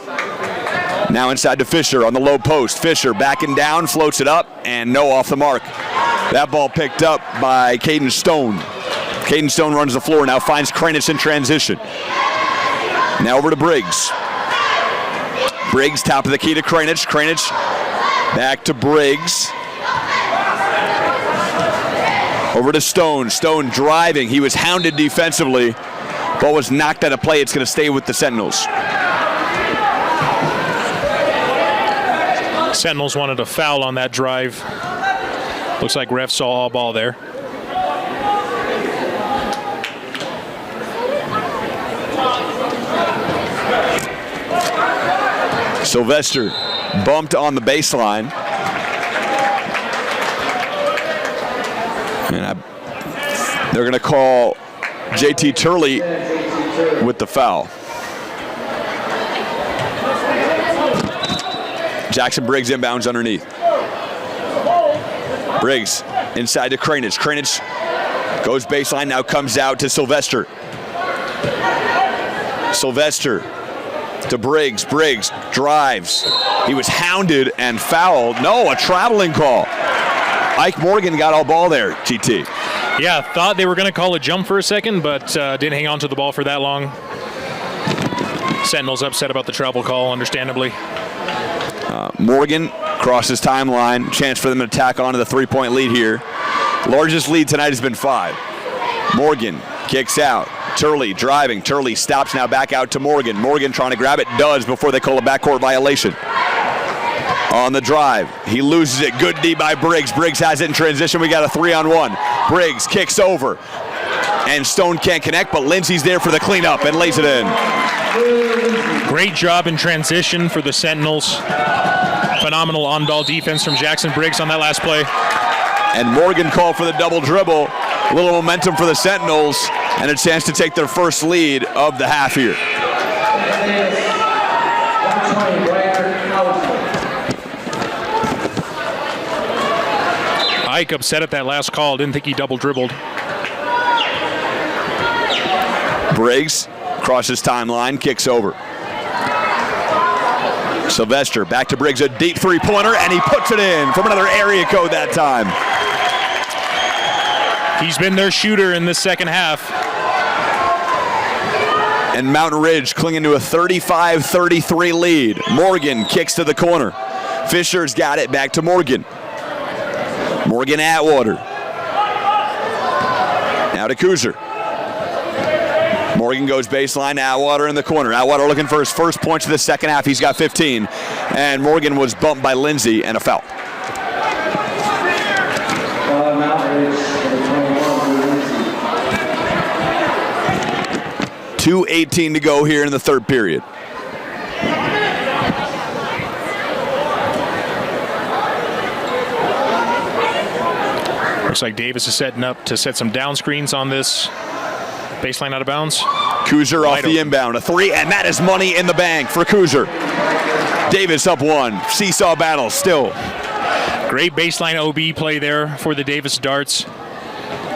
Now inside to Fisher on the low post. Fisher backing down, floats it up, and no, off the mark. That ball picked up by Caden Stone. Caden Stone runs the floor, now finds Cranage in transition. Now over to Briggs. Briggs, top of the key to Cranage. Cranage back to Briggs. Over to Stone. Stone driving. He was hounded defensively. Ball was knocked out of play. It's going to stay with the Sentinels. Sentinels wanted a foul on that drive. Looks like refs saw all ball there. Sylvester bumped on the baseline. And they're going to call JT Turley with the foul. Jackson Briggs inbounds underneath. Briggs inside to Cranage. Cranage Goes baseline, now comes out to Sylvester. Sylvester to Briggs. Briggs drives. He was hounded and fouled. No, a traveling call. Ike Morgan got all ball there, GT. Yeah, thought they were going to call a jump for a second, but didn't hang on to the ball for that long. Sentinels upset about the travel call, understandably. Morgan crosses timeline. Chance for them to tack onto the three-point lead here. Largest lead tonight has been 5. Morgan kicks out. Turley driving. Turley stops now back out to Morgan. Morgan trying to grab it. Does before they call a backcourt violation. On the drive. He loses it. Good D by Briggs. Briggs has it in transition. We got a 3-on-1. Briggs kicks over. And Stone can't connect, but Lindsey's there for the cleanup and lays it in. Great job in transition for the Sentinels. Phenomenal on-ball defense from Jackson Briggs on that last play. And Morgan called for the double dribble. A little momentum for the Sentinels and a chance to take their first lead of the half here. Ike upset at that last call. Didn't think he double dribbled. Briggs crosses timeline, kicks over. Sylvester back to Briggs, a deep three-pointer, and he puts it in from another area code that time. He's been their shooter in this second half. And Mountain Ridge clinging to a 35-33 lead. Morgan kicks to the corner. Fisher's got it back to Morgan. Morgan Atwater. Now to Kuzer. Morgan goes baseline, Atwater in the corner. Atwater looking for his first points of the second half. He's got 15. And Morgan was bumped by Lindsey and a foul. 2:18 to go here in the third period. Looks like Davis is setting up to set some down screens on this baseline out of bounds. Kuzer off the inbound, a 3, and that is money in the bank for Kuzer. Davis up 1, seesaw battle still. Great baseline OB play there for the Davis Darts.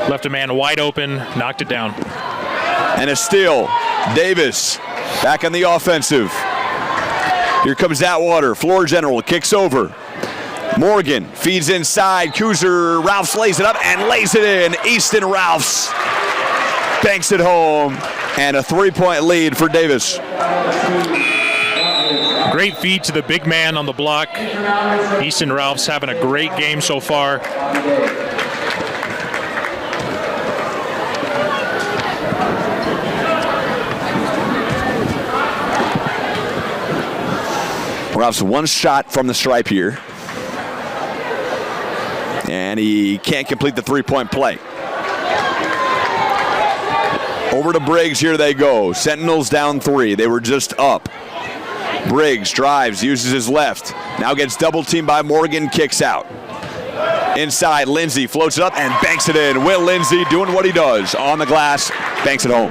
Left a man wide open, knocked it down. And a steal. Davis back on the offensive. Here comes Atwater, floor general, kicks over. Morgan feeds inside. Kuzer, Ralphs lays it up and lays it in. Easton Ralphs banks it home, and a 3-point lead for Davis. Great feed to the big man on the block. Easton Ralphs having a great game so far. Ralphs 1 shot from the stripe here. And he can't complete the 3-point play. Over to Briggs, here they go. Sentinels down 3. They were just up. Briggs drives, uses his left. Now gets double teamed by Morgan, kicks out. Inside, Lindsey floats it up and banks it in. Will Lindsey doing what he does on the glass, banks it home.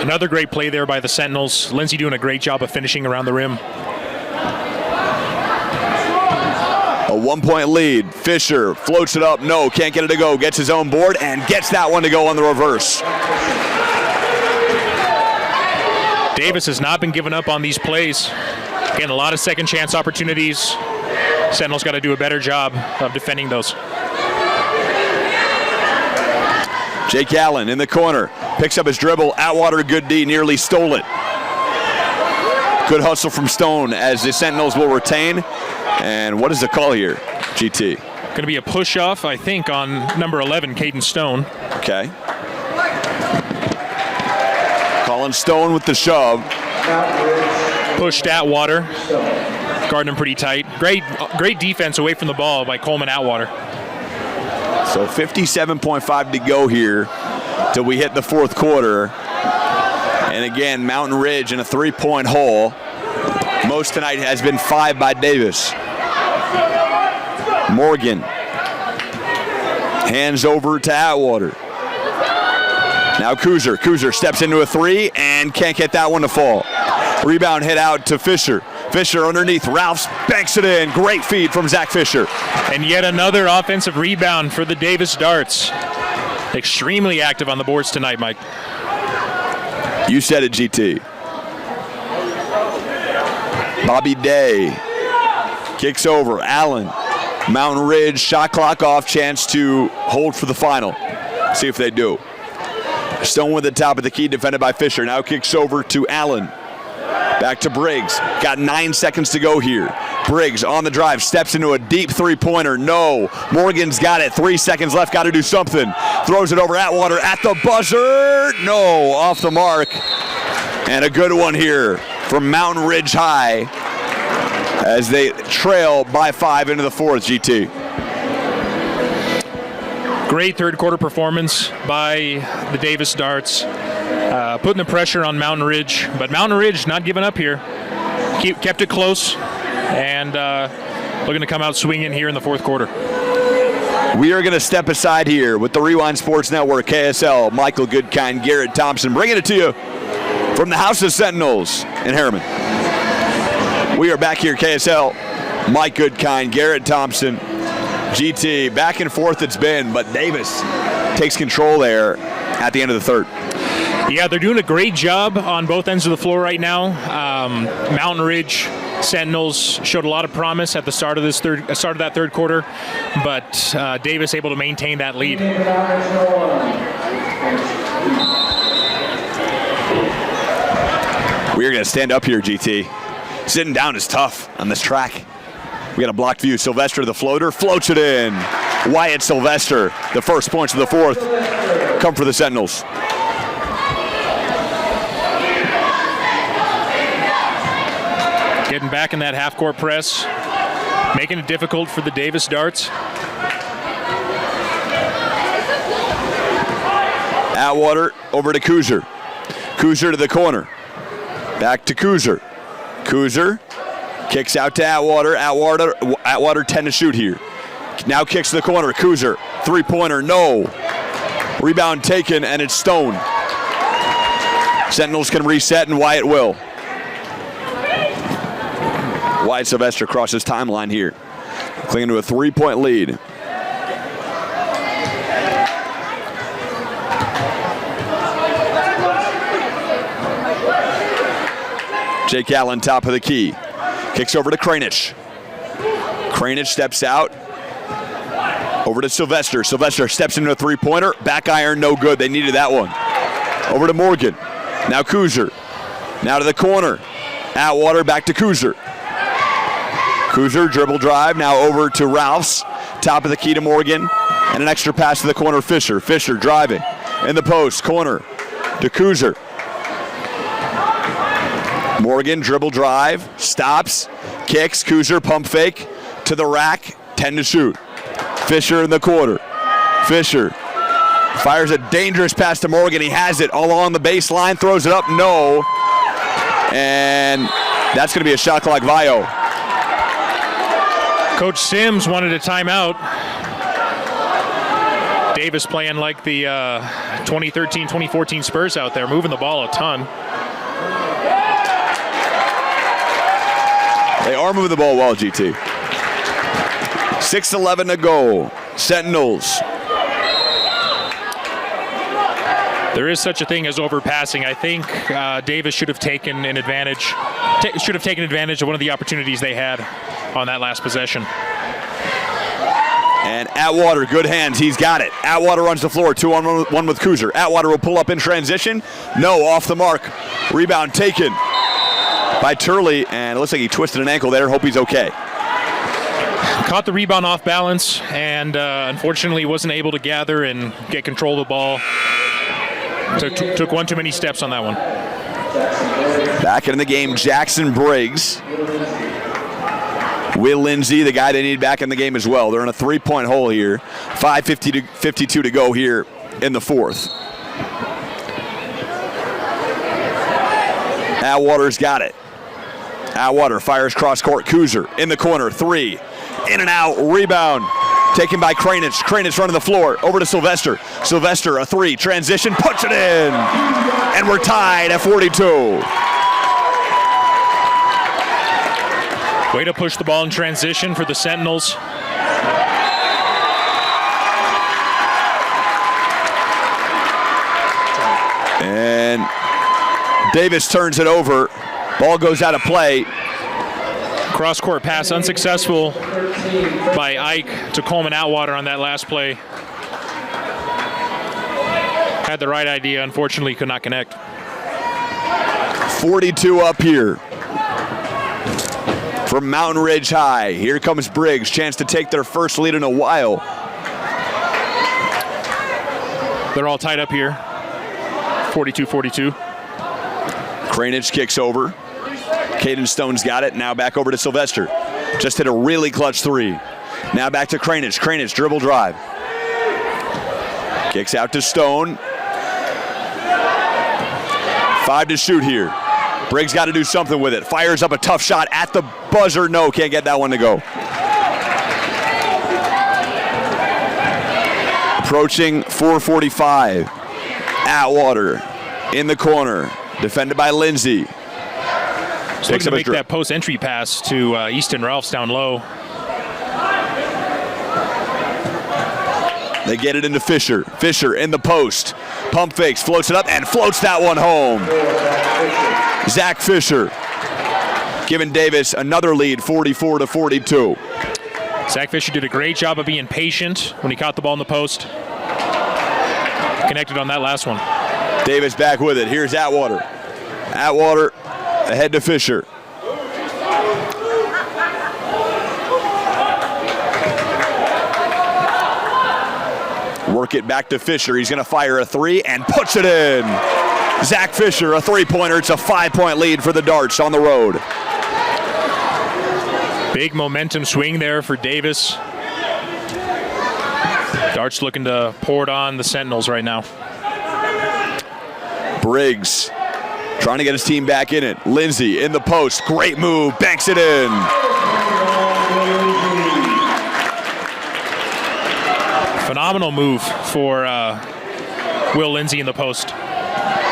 Another great play there by the Sentinels. Lindsey doing a great job of finishing around the rim. A 1-point lead. Fisher floats it up. No, can't get it to go. Gets his own board and gets that one to go on the reverse. Davis has not been giving up on these plays. Getting a lot of second chance opportunities. Sentinels got to do a better job of defending those. Jake Allen in the corner. Picks up his dribble. Atwater, good D, nearly stole it. Good hustle from Stone as the Sentinels will retain. And what is the call here, GT? Going to be a push-off, I think, on number 11, Caden Stone. Okay. Colin Stone with the shove. Pushed Atwater. Guarding him pretty tight. Great defense away from the ball by Coleman Atwater. So 57.5 to go here till we hit the fourth quarter. And again, Mountain Ridge in a 3-point hole. Most tonight has been 5 by Davis. Morgan hands over to Atwater. Now Kuzer steps into a 3 and can't get that one to fall. Rebound hit out to Fisher. Fisher underneath. Ralphs banks it in. Great feed from Zach Fisher. And yet another offensive rebound for the Davis Darts. Extremely active on the boards tonight, Mike. You said it, GT. Bobby Day kicks over. Allen. Mountain Ridge, shot clock off, chance to hold for the final. See if they do. Stone with the top of the key, defended by Fisher. Now kicks over to Allen. Back to Briggs. Got 9 seconds to go here. Briggs on the drive, steps into a deep three-pointer. No. Morgan's got it. 3 seconds left. Got to do something. Throws it over Atwater at the buzzer. No, off the mark. And a good one here from Mountain Ridge High as they trail by 5 into the fourth, GT. Great third quarter performance by the Davis Darts. Putting the pressure on Mountain Ridge, but Mountain Ridge not giving up here. Kept it close, and looking to come out swinging here in the fourth quarter. We are going to step aside here with the Rewind Sports Network, KSL, Michael Goodkind, Garrett Thompson, bringing it to you from the House of Sentinels in Harriman. We are back here, KSL, Mike Goodkind, Garrett Thompson, GT. Back and forth it's been, but Davis takes control there at the end of the third. Yeah, they're doing a great job on both ends of the floor right now. Mountain Ridge Sentinels showed a lot of promise at the start of that third quarter, but Davis able to maintain that lead. We are going to stand up here, GT. Sitting down is tough on this track. We got a blocked view. Sylvester, the floater, floats it in. Wyatt Sylvester, the first points of the fourth, come for the Sentinels. Getting back in that half-court press, making it difficult for the Davis Darts. Atwater over to Kuzer. Kuzer to the corner. Back to Kuzer. Kuzer kicks out to Atwater. Atwater 10 to shoot here. Now kicks to the corner. Kuzer, three-pointer, no. Rebound taken, and it's Stone. Sentinels can reset, and Wyatt will. Wyatt Sylvester crosses timeline here, clinging to a three-point lead. Jake Allen, top of the key. Kicks over to Kranich. Kranich steps out. Over to Sylvester. Sylvester steps into a three-pointer. Back iron, no good. They needed that one. Over to Morgan. Now Kuzer. Now to the corner. Atwater back to Kuzer. Kuzer, dribble drive. Now over to Ralphs. Top of the key to Morgan. And an extra pass to the corner, Fisher. Fisher driving. In the post, corner to Kuzer. Morgan, dribble drive, stops, kicks, Kuzer, pump fake, to the rack, 10 to shoot. Fisher in the quarter. Fisher fires a dangerous pass to Morgan. He has it all along the baseline, throws it up, no. And that's going to be a shot clock VIO. Coach Sims wanted a timeout. Davis playing like the 2013-2014 Spurs out there, moving the ball a ton. They are moving the ball well, GT. 6:11 to go. Sentinels. There is such a thing as overpassing. I think Davis should have taken an advantage. Should have taken advantage of one of the opportunities they had on that last possession. And Atwater, good hands. He's got it. Atwater runs the floor. 2-on-1 with Kuzer. Atwater will pull up in transition. No, off the mark. Rebound taken by Turley, and it looks like he twisted an ankle there. Hope he's okay. Caught the rebound off balance, and unfortunately wasn't able to gather and get control of the ball. Took one too many steps on that one. Back in the game, Jackson Briggs. Will Lindsay, the guy they need back in the game as well. They're in a three-point hole here. 5:52 to go here in the fourth. Atwater's got it. Atwater fires cross court. Kuzer in the corner. Three. In and out. Rebound. Taken by Kranich. Kranich running the floor. Over to Sylvester. Sylvester, a three. Transition. Puts it in. And we're tied at 42. Way to push the ball in transition for the Sentinels. And Davis turns it over. Ball goes out of play. Cross-court pass unsuccessful by Ike to Coleman Atwater on that last play. Had the right idea, unfortunately could not connect. 42 up here from Mountain Ridge High. Here comes Briggs, chance to take their first lead in a while. They're all tied up here. 42-42. Cranich kicks over. Caden Stone's got it. Now back over to Sylvester. Just hit a really clutch three. Now back to Cranich. Cranich dribble drive. Kicks out to Stone. 5 to shoot here. Briggs got to do something with it. Fires up a tough shot at the buzzer. No, can't get that one to go. Approaching 4:45. Atwater in the corner, defended by Lindsay. So looking to make that post-entry pass to Easton Ralphs down low. They get it into Fisher. Fisher in the post. Pump fakes, floats it up, and floats that one home. Zach Fisher giving Davis another lead, 44-42. Zach Fisher did a great job of being patient when he caught the ball in the post. Connected on that last one. Davis back with it. Here's Atwater. Atwater ahead to Fisher. Work it back to Fisher. He's going to fire a three and puts it in. Zach Fisher, a three-pointer. It's a 5-point lead for the Darts on the road. Big momentum swing there for Davis. Darts looking to pour it on the Sentinels right now. Briggs trying to get his team back in it. Lindsay in the post. Great move. Banks it in. Phenomenal move for Will Lindsay in the post.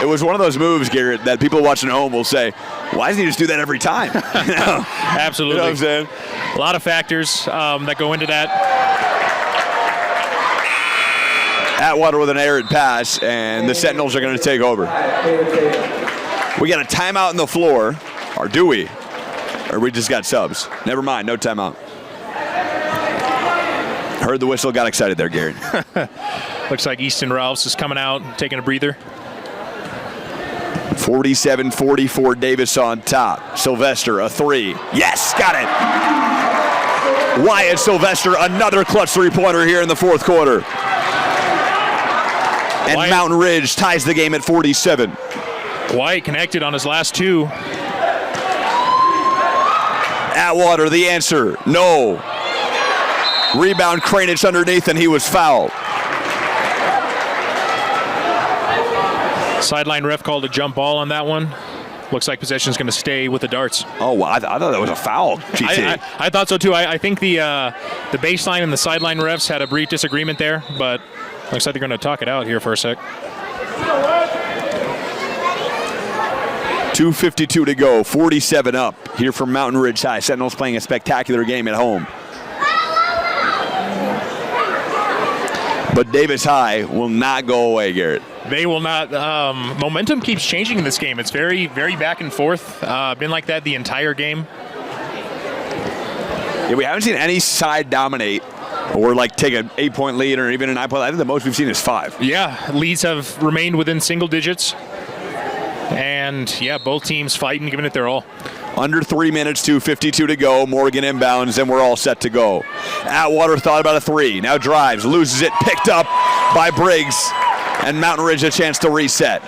It was one of those moves, Garrett, that people watching at home will say, why doesn't he just do that every time? You know? Absolutely. You know what I'm saying? A lot of factors that go into that. Atwater with an errant pass, and the Sentinels are going to take over. We got a timeout on the floor, or do we? Or we just got subs? Never mind, no timeout. Heard the whistle, got excited there, Garrett. Looks like Easton Ralphs is coming out, taking a breather. 47-44, Davis on top. Sylvester, a three. Yes, got it. Wyatt Sylvester, another clutch three-pointer here in the fourth quarter. And Wyatt, Mountain Ridge ties the game at 47. Wyatt connected on his last two. Atwater, the answer, no. Rebound, Cranich underneath, and he was fouled. Sideline ref called a jump ball on that one. Looks like possession's going to stay with the Darts. Oh, wow. I thought that was a foul, GT. I thought so too. I think the baseline and the sideline refs had a brief disagreement there, but looks like they're going to talk it out here for a sec. 2:52 to go, 47 up here from Mountain Ridge High. Sentinels playing a spectacular game at home. But Davis High will not go away, Garrett. They will not. Momentum keeps changing in this game. It's very, very back and forth. Been like that the entire game. Yeah, we haven't seen any side dominate or like take an 8-point lead or even a 9-point lead. I think the most we've seen is 5. Yeah, leads have remained within single digits. And yeah, both teams fighting, giving it their all. Under 3 minutes, 2:52 to go. Morgan inbounds, and we're all set to go. Atwater thought about a three. Now drives, loses it, picked up by Briggs. And Mountain Ridge a chance to reset.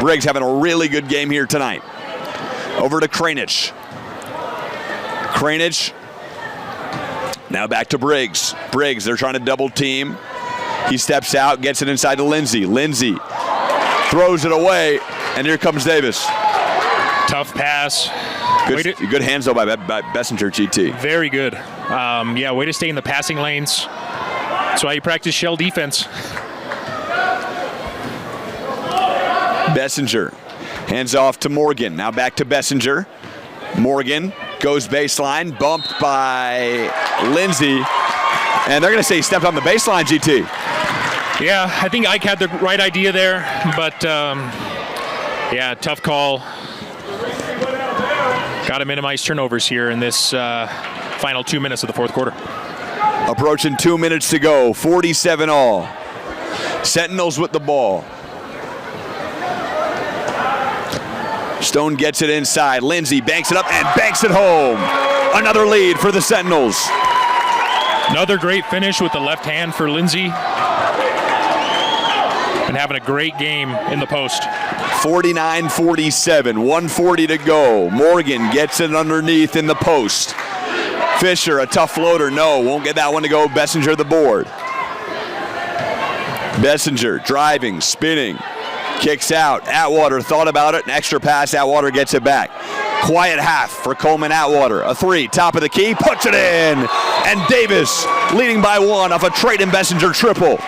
Briggs having a really good game here tonight. Over to Cranich. Cranich. Now back to Briggs. Briggs, they're trying to double team. He steps out, gets it inside to Lindsay. Lindsay throws it away, and here comes Davis. Tough pass. Good hands though by Bessinger, GT. Very good. Yeah, way to stay in the passing lanes. That's why you practice shell defense. Bessinger hands off to Morgan. Now back to Bessinger. Morgan Goes baseline, bumped by Lindsay. And they're going to say he stepped on the baseline, GT. Yeah, I think Ike had the right idea there, but yeah, tough call. Got to minimize turnovers here in this final 2 minutes of the fourth quarter. Approaching 2 minutes to go, 47 all. Sentinels with the ball. Stone gets it inside. Lindsay banks it up and banks it home. Another lead for the Sentinels. Another great finish with the left hand for Lindsay. Been having a great game in the post. 49-47, 1:40 to go. Morgan gets it underneath in the post. Fisher, a tough floater. No, won't get that one to go. Bessinger the board. Bessinger driving, spinning. Kicks out. Atwater thought about it. An extra pass. Atwater gets it back. Quiet half for Coleman Atwater. A three. Top of the key. Puts it in. And Davis leading by one off a Trayton Bessinger triple.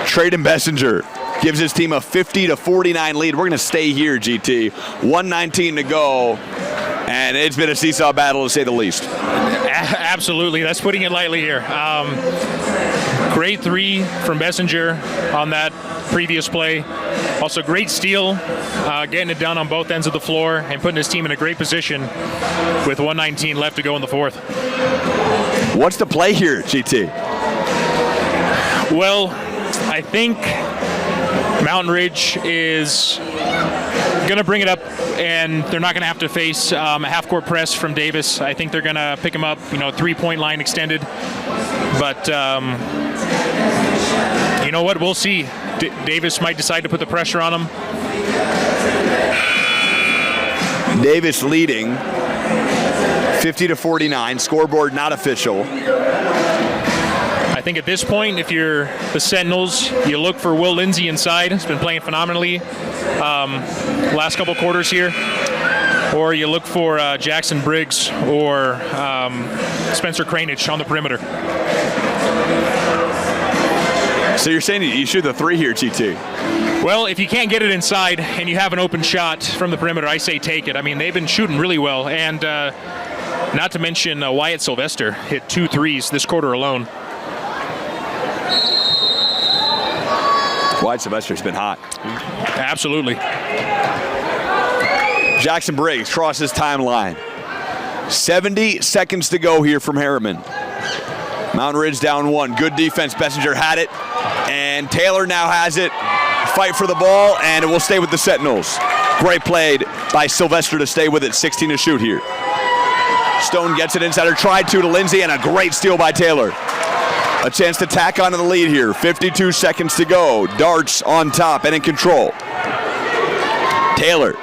Trayton Bessinger gives his team a 50-49 lead. We're going to stay here, GT. 1:19 to go. And it's been a seesaw battle, to say the least. Absolutely. That's putting it lightly here. Great three from Bessinger on that previous play. Also, great steal, getting it down on both ends of the floor and putting his team in a great position with 1:19 left to go in the fourth. What's the play here, GT? Well, I think Mountain Ridge is going to bring it up, and they're not going to have to face a half-court press from Davis. I think they're going to pick him up, three-point line extended. But you know what? We'll see. Davis might decide to put the pressure on him. Davis leading 50-49. Scoreboard not official. I think at this point, if you're the Sentinels, you look for Will Lindsay inside. He's been playing phenomenally last couple quarters here. Or you look for Jackson Briggs or Spencer Cranage on the perimeter. So you're saying you shoot the three here, GT? Well, if you can't get it inside and you have an open shot from the perimeter, I say take it. I mean, they've been shooting really well. And not to mention Wyatt Sylvester hit 2 threes this quarter alone. Wyatt Sylvester's been hot. Absolutely. Jackson Briggs crosses timeline. 70 seconds to go here from Harriman. Mountain Ridge down one. Good defense. Bessinger had it. And Taylor now has it. Fight for the ball, and it will stay with the Sentinels. Great played by Sylvester to stay with it. 16 to shoot here. Stone gets it inside. Tried to Lindsay, and a great steal by Taylor. A chance to tack onto the lead here. 52 seconds to go. Darts on top and in control. Taylor.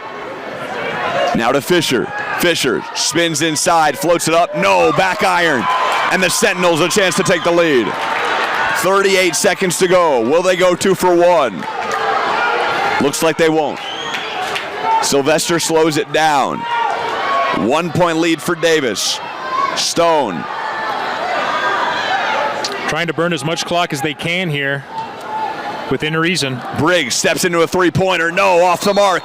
Now to Fisher. Fisher spins inside, floats it up. No, back iron. And the Sentinels a chance to take the lead. 38 seconds to go. Will they go 2 for 1? Looks like they won't. Sylvester slows it down. 1 point lead for Davis. Stone. Trying to burn as much clock as they can here within reason. Briggs steps into a three-pointer. No, off the mark.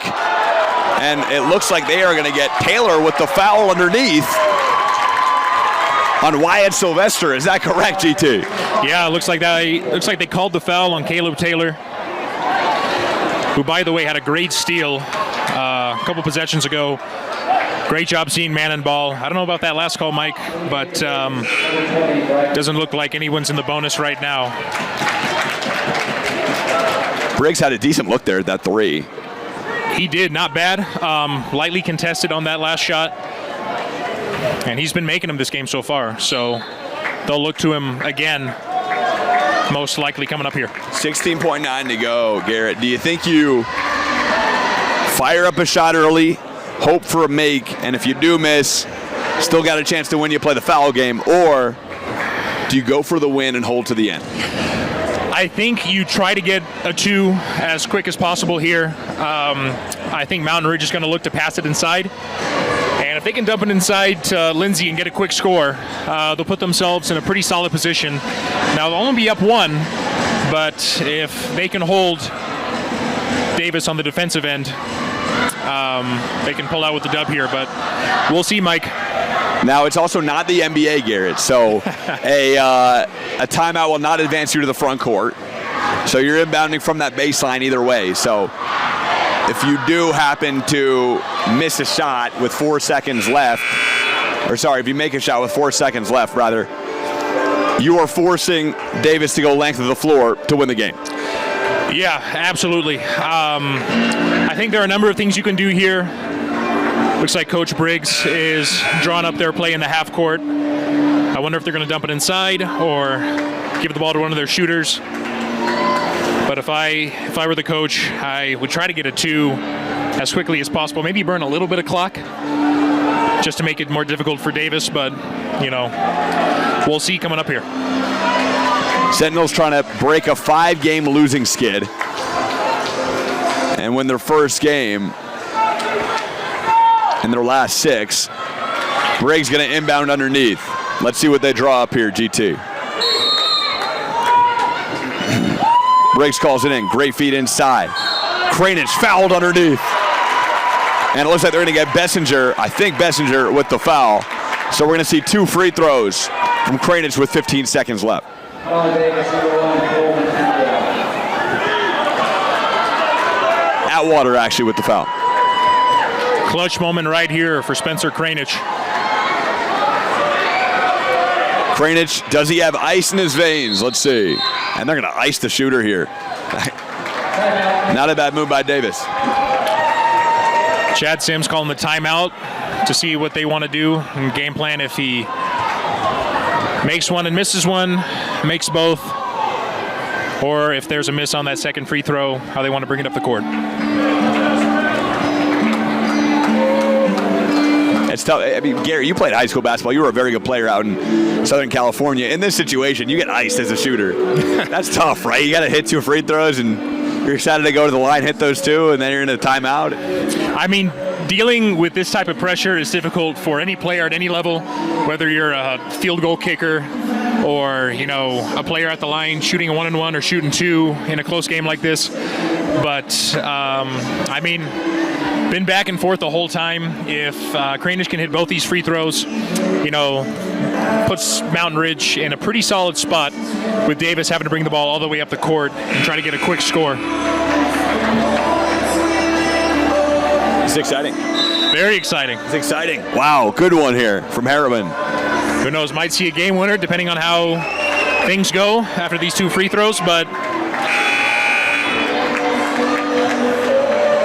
And it looks like they are going to get Taylor with the foul underneath on Wyatt Sylvester. Is that correct, GT? Yeah, it looks like that. Looks like they called the foul on Caleb Taylor, who, by the way, had a great steal a couple possessions ago. Great job seeing man and ball. I don't know about that last call, Mike, but doesn't look like anyone's in the bonus right now. Briggs had a decent look there at that three. He did, not bad. Lightly contested on that last shot. And he's been making them this game so far. So they'll look to him again, most likely coming up here. 16.9 to go, Garrett. Do you think you fire up a shot early, hope for a make, and if you do miss, still got a chance to win, you play the foul game, or do you go for the win and hold to the end? I think you try to get a 2 as quick as possible here. I think Mountain Ridge is going to look to pass it inside. And if they can dump it inside to Lindsay and get a quick score, they'll put themselves in a pretty solid position. Now, they'll only be up 1, but if they can hold Davis on the defensive end, they can pull out with the dub here. But we'll see, Mike. Now, it's also not the NBA, Garrett, so a timeout will not advance you to the front court. So you're inbounding from that baseline either way. So if you do happen to miss a shot with 4 seconds left, or sorry, if you make a shot with 4 seconds left, rather, you are forcing Davis to go length of the floor to win the game. Yeah, absolutely. I think there are a number of things you can do here. Looks like Coach Briggs is drawing up their play in the half court. I wonder if they're going to dump it inside or give the ball to one of their shooters. But if I were the coach, I would try to get a 2 as quickly as possible. Maybe burn a little bit of clock just to make it more difficult for Davis. But, we'll see coming up here. Sentinels trying to break a 5-game losing skid and win their first game in their last 6. Briggs going to inbound underneath. Let's see what they draw up here, GT. Briggs calls it in. Great feed inside. Kranich fouled underneath. And it looks like they're going to get Bessinger, I think Bessinger, with the foul. So we're going to see 2 free throws from Kranich with 15 seconds left. Atwater actually with the foul. Clutch moment right here for Spencer Kranich. Kranich, does he have ice in his veins? Let's see. And they're going to ice the shooter here. Not a bad move by Davis. Chad Sims calling the timeout to see what they want to do and game plan if he makes one and misses one, makes both, or if there's a miss on that second free throw, how they want to bring it up the court. It's tough. I mean, Gary, you played high school basketball. You were a very good player out in Southern California. In this situation, you get iced as a shooter. That's tough, right? You got to hit 2 free throws, and you're excited to go to the line, hit those 2, and then you're in a timeout. I mean, dealing with this type of pressure is difficult for any player at any level, whether you're a field goal kicker or, a player at the line shooting a 1-on-1 or shooting 2 in a close game like this. But, been back and forth the whole time. If Kranich can hit both these free throws, puts Mountain Ridge in a pretty solid spot with Davis having to bring the ball all the way up the court and try to get a quick score. It's exciting. Very exciting. It's exciting. Wow, good one here from Harriman. Who knows, might see a game winner depending on how things go after these 2 free throws, but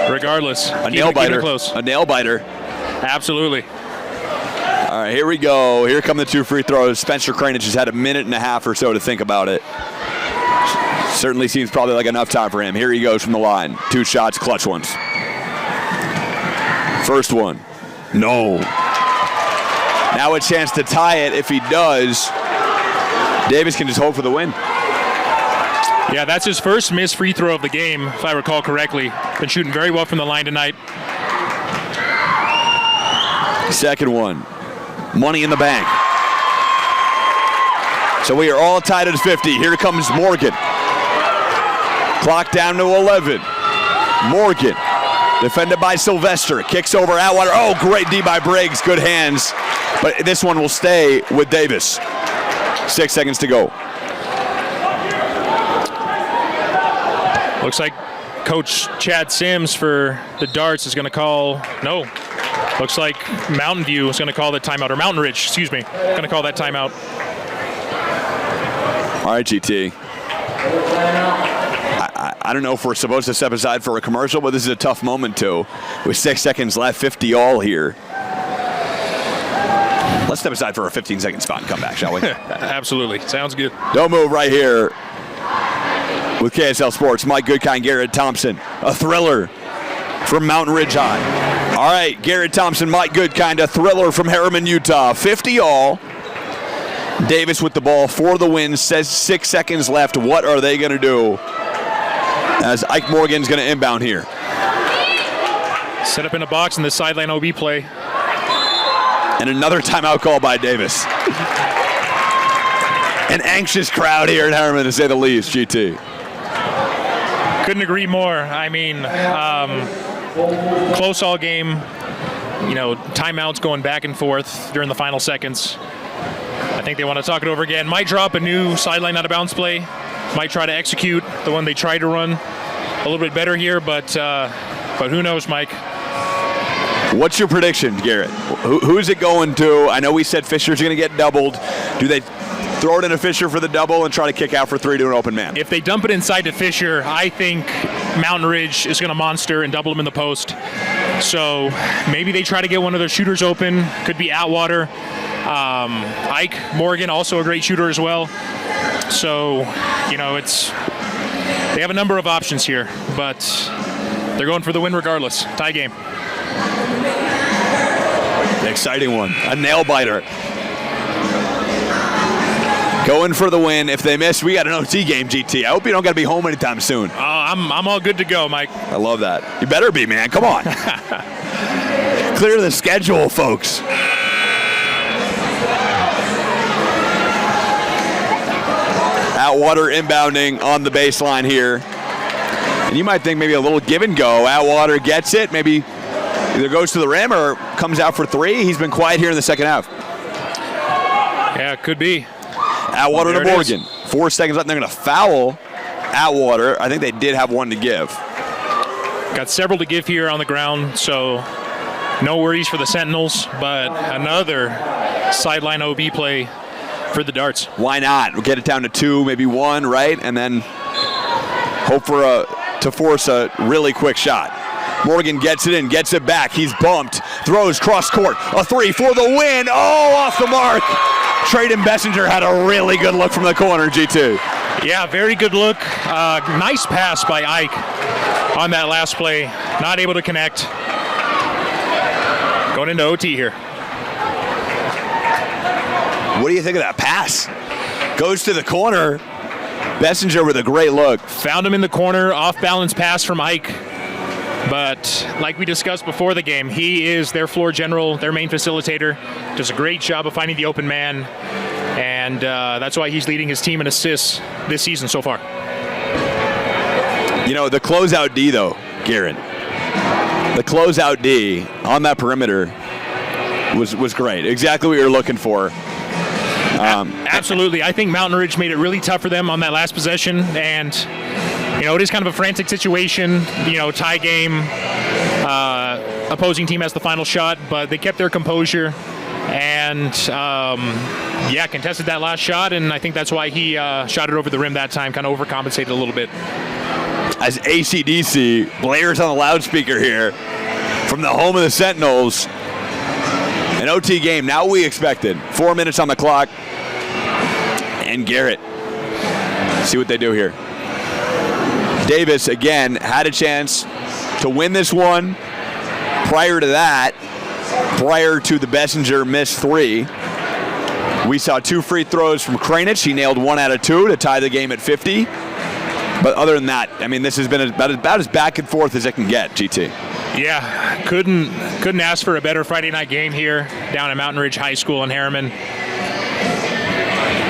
regardless, a nail biter. Close. A nail biter. Absolutely. All right, here we go. Here come the 2 free throws. Spencer Kranich has had a minute and a half or so to think about it. Certainly seems probably like enough time for him. Here he goes from the line. 2 shots, clutch ones. First one. No. Now a chance to tie it. If he does, Davis can just hope for the win. Yeah, that's his first missed free throw of the game, if I recall correctly. Been shooting very well from the line tonight. Second one. Money in the bank. So we are all tied at 50. Here comes Morgan. Clock down to 11. Morgan, defended by Sylvester. Kicks over Atwater. Oh, great D by Briggs. Good hands. But this one will stay with Davis. 6 seconds to go. Looks like Coach Chad Sims for the Darts is going to call, no. Looks like Mountain View is going to call the timeout, or Mountain Ridge, excuse me, going to call that timeout. All right, GT. I don't know if we're supposed to step aside for a commercial, but this is a tough moment too. With 6 seconds left, 50 all here. Let's step aside for a 15-second spot and come back, shall we? Absolutely. Sounds good. Don't move right here. With KSL Sports, Mike Goodkind, Garrett Thompson. A thriller from Mountain Ridge High. All right, Garrett Thompson, Mike Goodkind, a thriller from Harriman, Utah. 50 all. Davis with the ball for the win. Says 6 seconds left. What are they going to do? As Ike Morgan's going to inbound here. Set up in a box in the sideline OB play. And another timeout call by Davis. An anxious crowd here in Harriman, to say the least, GT. Couldn't agree more. I mean, close all game. You know, timeouts going back and forth during the final seconds. I think they want to talk it over again. Might drop a new sideline out of bounds play. Might try to execute the one they tried to run a little bit better here, but who knows, Mike? What's your prediction, Garrett? Who's it going to? I know we said Fisher's going to get doubled. Do they throw it into Fisher for the double and try to kick out for 3 to an open man? If they dump it inside to Fisher, I think Mountain Ridge is going to monster and double him in the post. So maybe they try to get one of their shooters open. Could be Atwater. Ike Morgan, also a great shooter as well. So, you know, they have a number of options here, but they're going for the win regardless. Tie game. An exciting one. A nail biter. Going for the win. If they miss, we got an OT game, GT. I hope you don't got to be home anytime soon. I'm all good to go, Mike. I love that. You better be, man. Come on. Clear the schedule, folks. Atwater inbounding on the baseline here. And you might think maybe a little give and go. Atwater gets it. Maybe either goes to the rim or comes out for 3. He's been quiet here in the second half. Yeah, it could be. Atwater to Morgan. 4 seconds left. They're going to foul Atwater. I think they did have one to give. Got several to give here on the ground, so no worries for the Sentinels, but another sideline OB play for the Darts. Why not? We'll get it down to 2, maybe 1, right? And then hope to force a really quick shot. Morgan gets it in, gets it back. He's bumped, throws cross court. A 3 for the win. Oh, off the mark. Trayden Bessinger had a really good look from the corner, G2. Yeah, very good look. Nice pass by Ike on that last play. Not able to connect. Going into OT here. What do you think of that pass? Goes to the corner. Bessinger with a great look. Found him in the corner, off-balance pass from Ike. But like we discussed before the game, he is their floor general, their main facilitator. Does a great job of finding the open man. And that's why he's leading his team in assists this season so far. You know, the closeout D, though, Garrett. The closeout D on that perimeter was great. Exactly what you're looking for. Absolutely. I think Mountain Ridge made it really tough for them on that last possession. And, you know, it is kind of a frantic situation, you know, tie game. Opposing team has the final shot, but they kept their composure and, contested that last shot. And I think that's why he shot it over the rim that time, kind of overcompensated a little bit. As AC/DC blares on the loudspeaker here from the home of the Sentinels. An OT game, now we expected. 4 minutes on the clock. And Garrett, see what they do here. Davis, again, had a chance to win this one. Prior to that, prior to the Bessinger missed 3, we saw 2 free throws from Kranich. He nailed 1 out of 2 to tie the game at 50. But other than that, I mean, this has been about as back and forth as it can get, GT. Yeah, couldn't ask for a better Friday night game here down at Mountain Ridge High School in Harriman.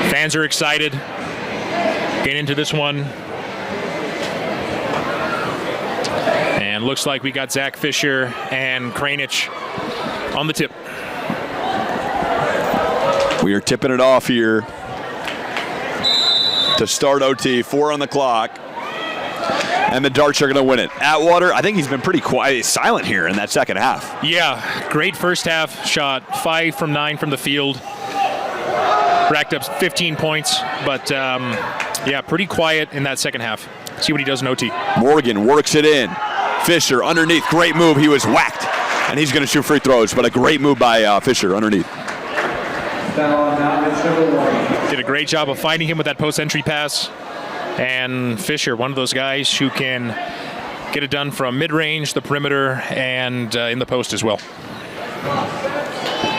Fans are excited. Getting into this one. And looks like we got Zach Fisher and Kranich on the tip. We are tipping it off here to start OT. 4 on the clock. And the Darts are going to win it. Atwater, I think he's been pretty quiet, silent here in that second half. Yeah, great first half shot. 5 from 9 from the field. Racked up 15 points, but pretty quiet in that second half. See what he does in OT. Morgan works it in. Fisher underneath, great move. He was whacked, and he's going to shoot free throws, but a great move by Fisher underneath. Did a great job of finding him with that post-entry pass. And Fisher, one of those guys who can get it done from mid-range, the perimeter, and in the post as well.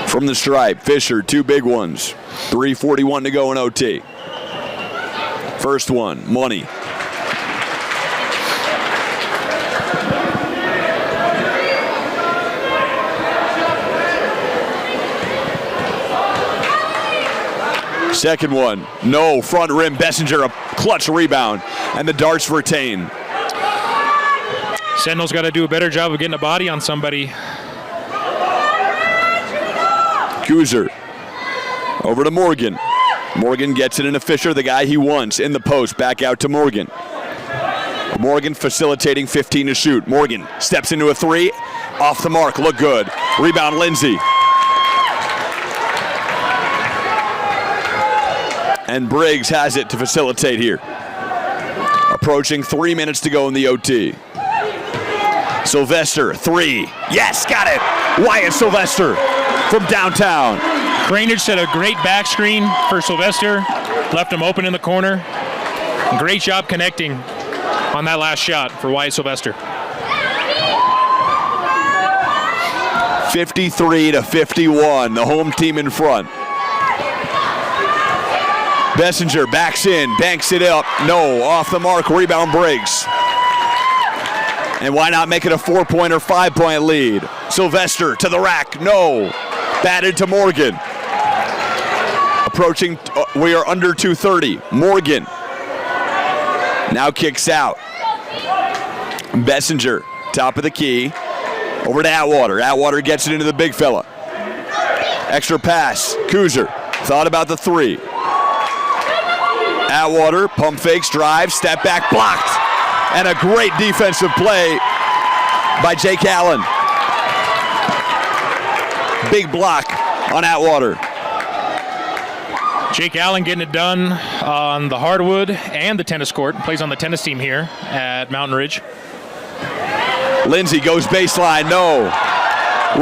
From the stripe, Fisher, 2 big ones. 3:41 to go in OT. First one, money. Second one, no, front rim, Bessinger, a clutch rebound, and the Darts retain. Sentinels got to do a better job of getting a body on somebody. Kuzer over to Morgan. Morgan gets it into Fisher, the guy he wants in the post. Back out to Morgan. Morgan facilitating 15 to shoot. Morgan steps into a three. Off the mark. Look good. Rebound, Lindsay. And Briggs has it to facilitate here. Approaching 3 minutes to go in the OT. Sylvester, three. Yes, got it. Wyatt Sylvester from downtown. Cranage set a great back screen for Sylvester. Left him open in the corner. Great job connecting on that last shot for Wyatt Sylvester. 53-51, the home team in front. Bessinger backs in, banks it up. No, off the mark, rebound Briggs. And why not make it a 4-point or 5-point lead? Sylvester to the rack, no. Batted to Morgan. Approaching, we are under 2:30. Morgan now kicks out. Bessinger, top of the key. Over to Atwater. Atwater gets it into the big fella. Extra pass. Kuzer thought about the three. Atwater, pump fakes, drive, step back, blocked. And a great defensive play by Jake Allen. Big block on Atwater. Jake Allen getting it done on the hardwood and the tennis court. Plays on the tennis team here at Mountain Ridge. Lindsay goes baseline, no.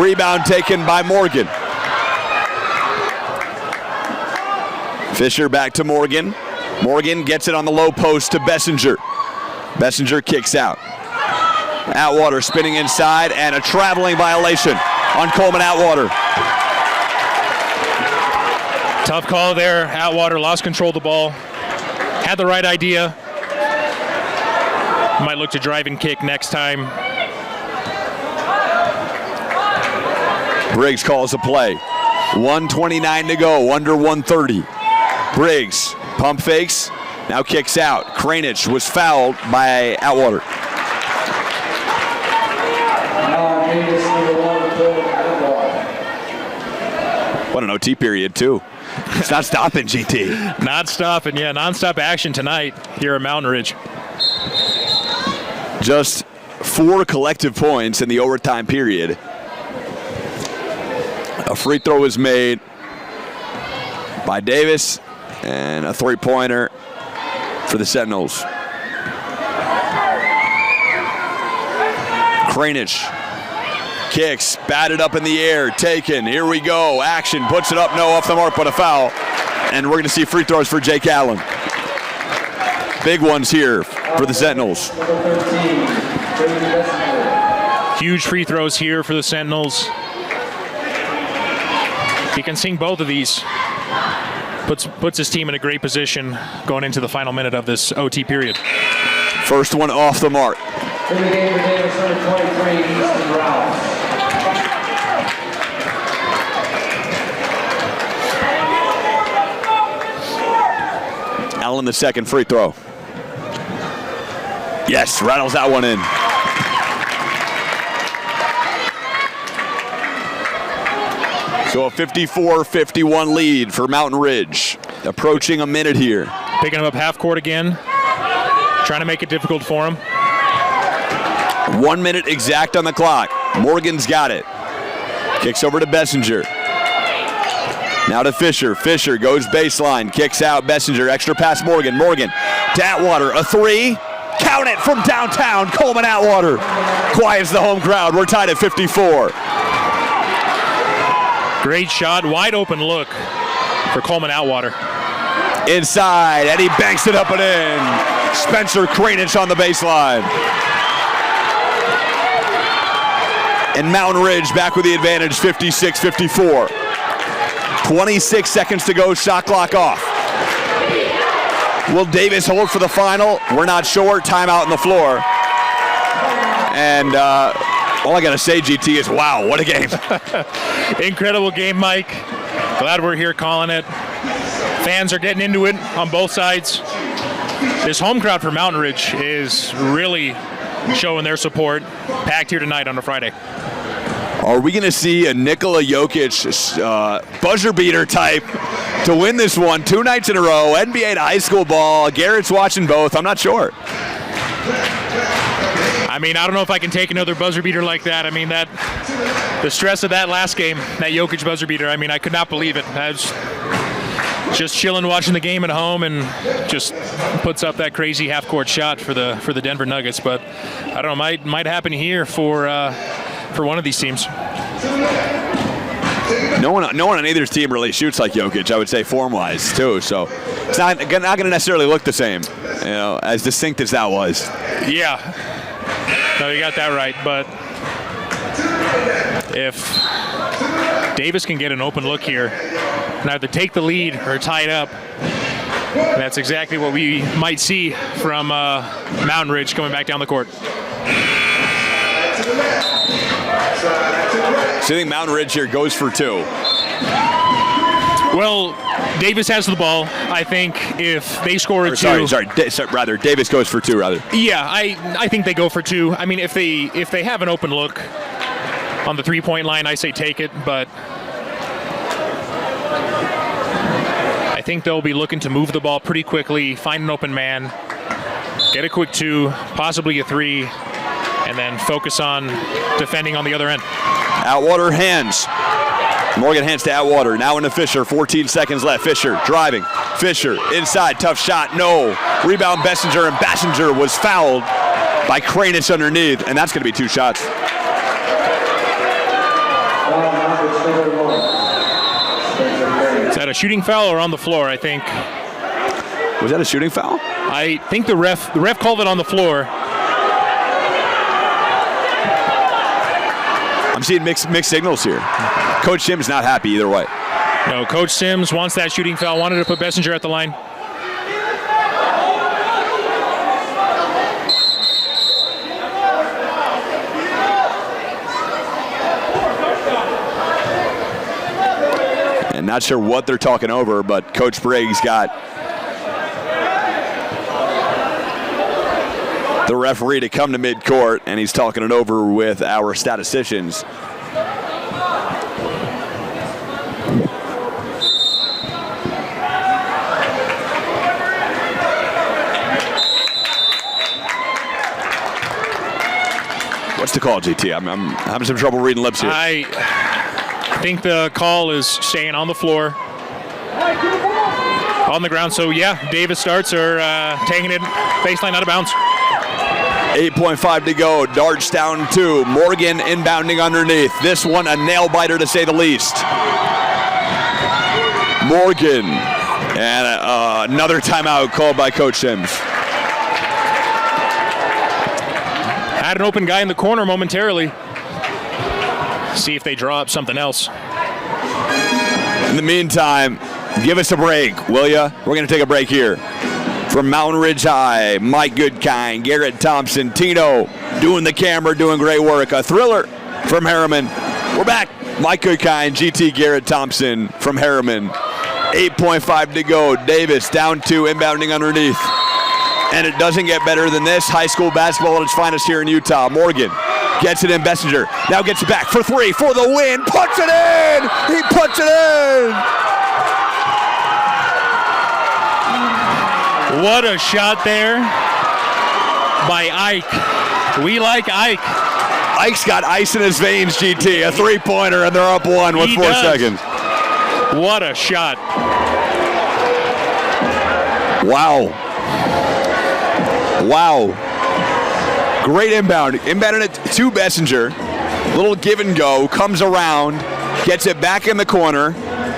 Rebound taken by Morgan. Fisher back to Morgan. Morgan gets it on the low post to Bessinger. Bessinger kicks out. Atwater spinning inside and a traveling violation on Coleman Atwater. Tough call there. Atwater lost control of the ball. Had the right idea. Might look to drive and kick next time. Briggs calls a play. 1:29 to go, under 1:30. Briggs, pump fakes, now kicks out. Cranich was fouled by Atwater. What an OT period, too. It's not stopping, GT. Not stopping, yeah. Non-stop action tonight here at Mountain Ridge. Just 4 collective points in the overtime period. A free throw was made by Davis and a three-pointer for the Sentinels. Cranich kicks, batted up in the air, taken. Here we go. Action, puts it up, no, off the mark, but a foul. And we're going to see free throws for Jake Allen. Big ones here for the Sentinels. Huge free throws here for the Sentinels. He can sing both of these. Puts his team in a great position going into the final minute of this OT period. First one off the mark. In the game for Davis, number 23, Easton Rouse. Allen, the second free throw. Yes, rattles that one in. So a 54-51 lead for Mountain Ridge. Approaching a minute here. Picking him up half court again. Trying to make it difficult for him. 1 minute exact on the clock. Morgan's got it. Kicks over to Bessinger. Now to Fisher. Fisher goes baseline. Kicks out Bessinger. Extra pass Morgan. Morgan to Atwater. A three. Count it from downtown. Coleman Atwater quiets the home crowd. We're tied at 54. Great shot. Wide open look for Coleman Atwater. Inside. And he banks it up and in. Spencer Cranich on the baseline. And Mountain Ridge back with the advantage, 56-54. 26 seconds to go, shot clock off. Will Davis hold for the final? We're not sure. Timeout on the floor. And all I got to say, GT, is wow, what a game. Incredible game, Mike. Glad we're here calling it. Fans are getting into it on both sides. This home crowd for Mountain Ridge is really showing their support. Packed here tonight on a Friday. Are we going to see a Nikola Jokic buzzer beater type to win this one 2 nights in a row? NBA to high school ball. Garrett's watching both. I'm not sure. I mean, I don't know if I can take another buzzer beater like that. I mean, the stress of that last game, that Jokic buzzer beater, I mean, I could not believe it. I was just chilling watching the game at home and just puts up that crazy half-court shot for the Denver Nuggets. But I don't know, might happen here for one of these teams. No one on either team really shoots like Jokic, I would say, form-wise, too. So it's not going to necessarily look the same, as distinct as that was. Yeah. No, you got that right. But if Davis can get an open look here and either take the lead or tie it up, that's exactly what we might see from Mountain Ridge coming back down the court. So you think Mountain Ridge here goes for 2? Well, Davis has the ball. I think if they score a 2... Rather, Davis goes for 2, rather. Yeah, I think they go for 2. I mean, if they have an open look on the three-point line, I say take it, but I think they'll be looking to move the ball pretty quickly, find an open man, get a quick 2, possibly a 3, and then focus on defending on the other end. Atwater hands. Morgan hands to Atwater. Now into Fisher. 14 seconds left. Fisher driving. Fisher inside. Tough shot. No. Rebound Bessinger, and Bessinger was fouled by Kranich underneath, and that's going to be 2 shots. Is that a shooting foul or on the floor, I think? Was that a shooting foul? I think the ref called it on the floor. I'm seeing mixed signals here. Coach Sims not happy either way. No, Coach Sims wants that shooting foul, wanted to put Bessinger at the line. And not sure what they're talking over, but Coach Briggs got the referee to come to midcourt, and he's talking it over with our statisticians. What's the call, GT? I'm having some trouble reading lips here. I think the call is staying on the floor, on the ground. So, yeah, Davis starts or taking it baseline out of bounds. 8.5 to go. Darts down 2. Morgan inbounding underneath. This one a nail biter to say the least. Morgan. And another timeout called by Coach Sims. Had an open guy in the corner momentarily. See if they draw up something else. In the meantime, give us a break, will ya? We're going to take a break here. From Mountain Ridge High, Mike Goodkind, Garrett Thompson, Tino doing the camera, doing great work. A thriller from Harriman. We're back. Mike Goodkind, GT, Garrett Thompson from Harriman. 8.5 to go. Davis down 2, inbounding underneath. And it doesn't get better than this. High school basketball at its finest here in Utah. Morgan gets it in. Bessinger now gets it back for 3 for the win. Puts it in. He puts it in. What a shot there by Ike. We like Ike. Ike's got ice in his veins, GT. A 3-pointer, and they're up 1 with 4 seconds. What a shot. Wow. Wow. Great inbound. Inbounded it to Bessinger. Little give and go. Comes around. Gets it back in the corner.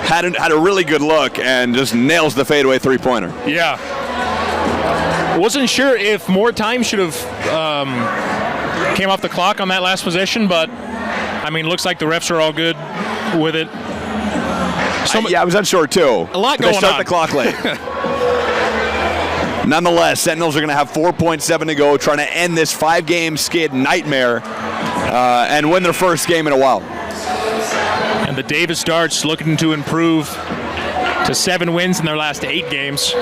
Had a really good look and just nails the fadeaway 3-pointer. Yeah. Wasn't sure if more time should have came off the clock on that last possession, but I mean, looks like the refs are all good with it. Yeah, I was unsure too. A lot going on. They start the clock late. Nonetheless, Sentinels are going to have 4.7 to go, trying to end this 5-game skid nightmare and win their first game in a while. And the Davis Darts looking to improve to 7 wins in their last 8 games.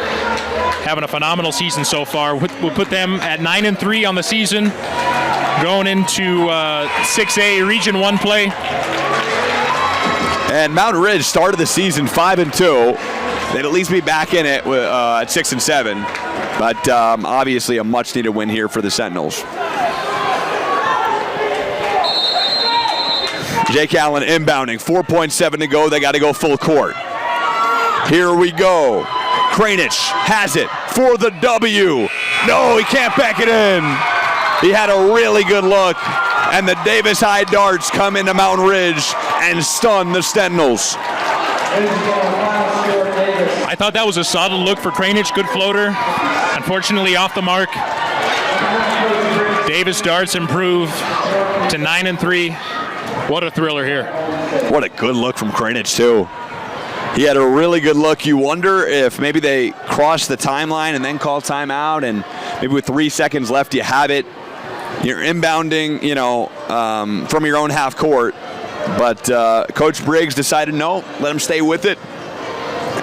Having a phenomenal season so far. We'll put them at 9-3 on the season. going into 6A Region 1 play. And Mountain Ridge started the season 5-2. They'd at least be back in it at 6-7. But obviously a much-needed win here for the Sentinels. Jake Allen inbounding, 4.7 to go. They got to go full court. Here we go. Kranich has it for the W. No, he can't back it in. He had a really good look. And the Davis High Darts come into Mountain Ridge and stun the Sentinels. I thought that was a solid look for Kranich. Good floater. Unfortunately, off the mark. Davis Darts improve to 9-3. What a thriller here. What a good look from Kranich, too. He had a really good look. You wonder if maybe they crossed the timeline and then call timeout, and maybe with 3 seconds left, you have it. You're inbounding, from your own half court. But Coach Briggs decided, no, let him stay with it.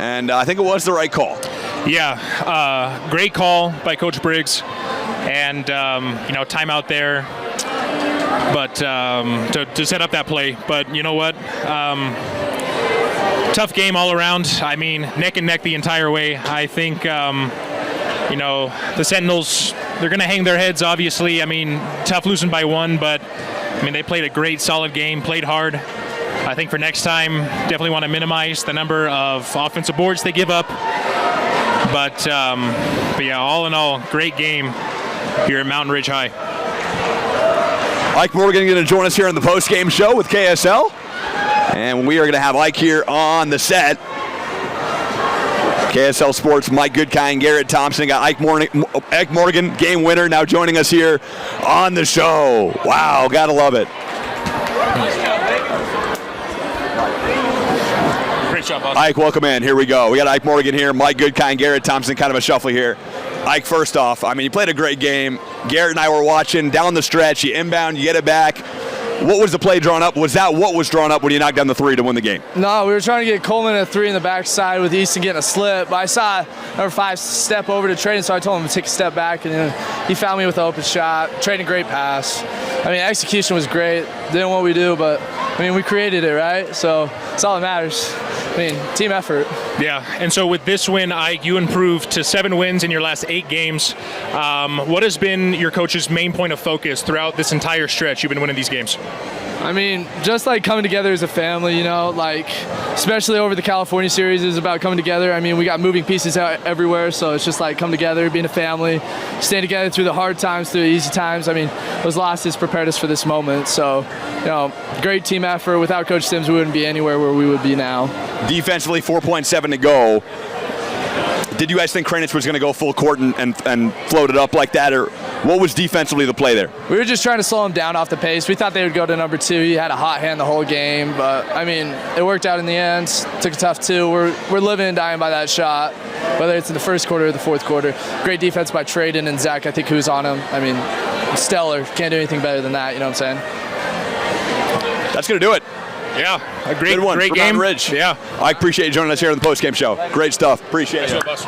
And I think it was the right call. Yeah, great call by Coach Briggs. And, timeout there. But to set up that play. But you know what? Tough game all around. I mean, neck and neck the entire way. I think, the Sentinels, they're going to hang their heads, obviously. I mean, tough losing by 1, but, they played a great, solid game, played hard. I think for next time, definitely want to minimize the number of offensive boards they give up. But yeah, all in all, great game here at Mountain Ridge High. Ike Morgan going to join us here on the post-game show with KSL. And we are going to have Ike here on the set. KSL Sports, Mike Goodkind, Garrett Thompson. Got Ike Morgan, game winner, now joining us here on the show. Wow, got to love it. Great job, boss. Ike, welcome in. Here we go. We got Ike Morgan here, Mike Goodkind, Garrett Thompson, kind of a shuffle here. Ike, first off, you played a great game. Garrett and I were watching down the stretch. You inbound, you get it back. What was the play drawn up? Was that what was drawn up when you knocked down the 3 to win the game? No, we were trying to get Coleman a 3 in the backside with Easton getting a slip. But I saw number 5 step over to Trayden, so I told him to take a step back, and then he found me with an open shot. Trayden, great pass. Execution was great. Did what we do, but we created it, right? So that's all that matters. Team effort. Yeah, and so with this win, Ike, you improved to 7 wins in your last 8 games. What has been your coach's main point of focus throughout this entire stretch you've been winning these games? Just like coming together as a family, especially over the California series is about coming together. We got moving pieces out everywhere, so it's just like come together, being a family, staying together through the hard times, through the easy times. Those losses prepared us for this moment. So, great team effort. Without Coach Sims, we wouldn't be anywhere where we would be now. Defensively, 4.7 to go. Did you guys think Kranich was going to go full court and float it up like that, or what was defensively the play there? We were just trying to slow him down off the pace. We thought they would go to number 2. He had a hot hand the whole game, but it worked out in the end. Took a tough 2. We're living and dying by that shot, whether it's in the first quarter or the fourth quarter. Great defense by Trayden and Zach, I think, who's on him. Stellar. Can't do anything better than that. You know what I'm saying? That's going to do it. Yeah, a great one great for game. Mountain Ridge. Yeah, I appreciate you joining us here on the post-game show. Great stuff. Appreciate it. boss.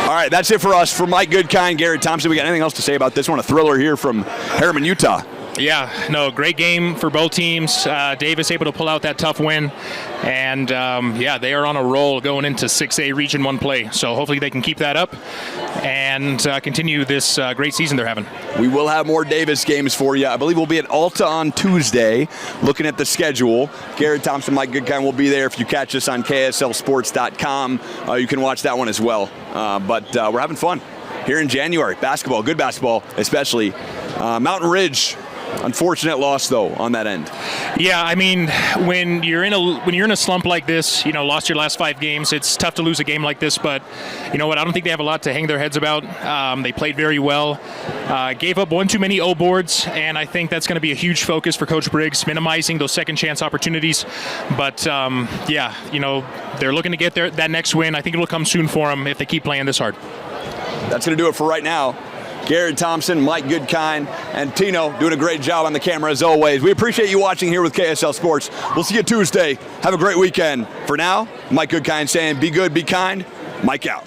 All right, that's it for us. For Mike Goodkind, Garrett Thompson, we got anything else to say about this one? A thriller here from Harriman, Utah. Yeah, no, great game for both teams. Davis able to pull out that tough win. And, they are on a roll going into 6A Region 1 play. So hopefully they can keep that up and continue this great season they're having. We will have more Davis games for you. I believe we'll be at Alta on Tuesday looking at the schedule. Garrett Thompson, Mike Goodkind will be there. If you catch us on KSLSports.com, you can watch that one as well. But we're having fun here in January. Basketball, good basketball, especially. Mountain Ridge. Unfortunate loss though on that end. Yeah, when you're in a slump like this, lost your last 5 games, it's tough to lose a game like this. But you know what? I don't think they have a lot to hang their heads about. They played very well. Gave up one too many O boards, and I think that's going to be a huge focus for Coach Briggs, minimizing those second chance opportunities. But they're looking to get that next win. I think it'll come soon for them if they keep playing this hard. That's going to do it for right now. Garrett Thompson, Mike Goodkind, and Tino doing a great job on the camera as always. We appreciate you watching here with KSL Sports. We'll see you Tuesday. Have a great weekend. For now, Mike Goodkind saying be good, be kind. Mike out.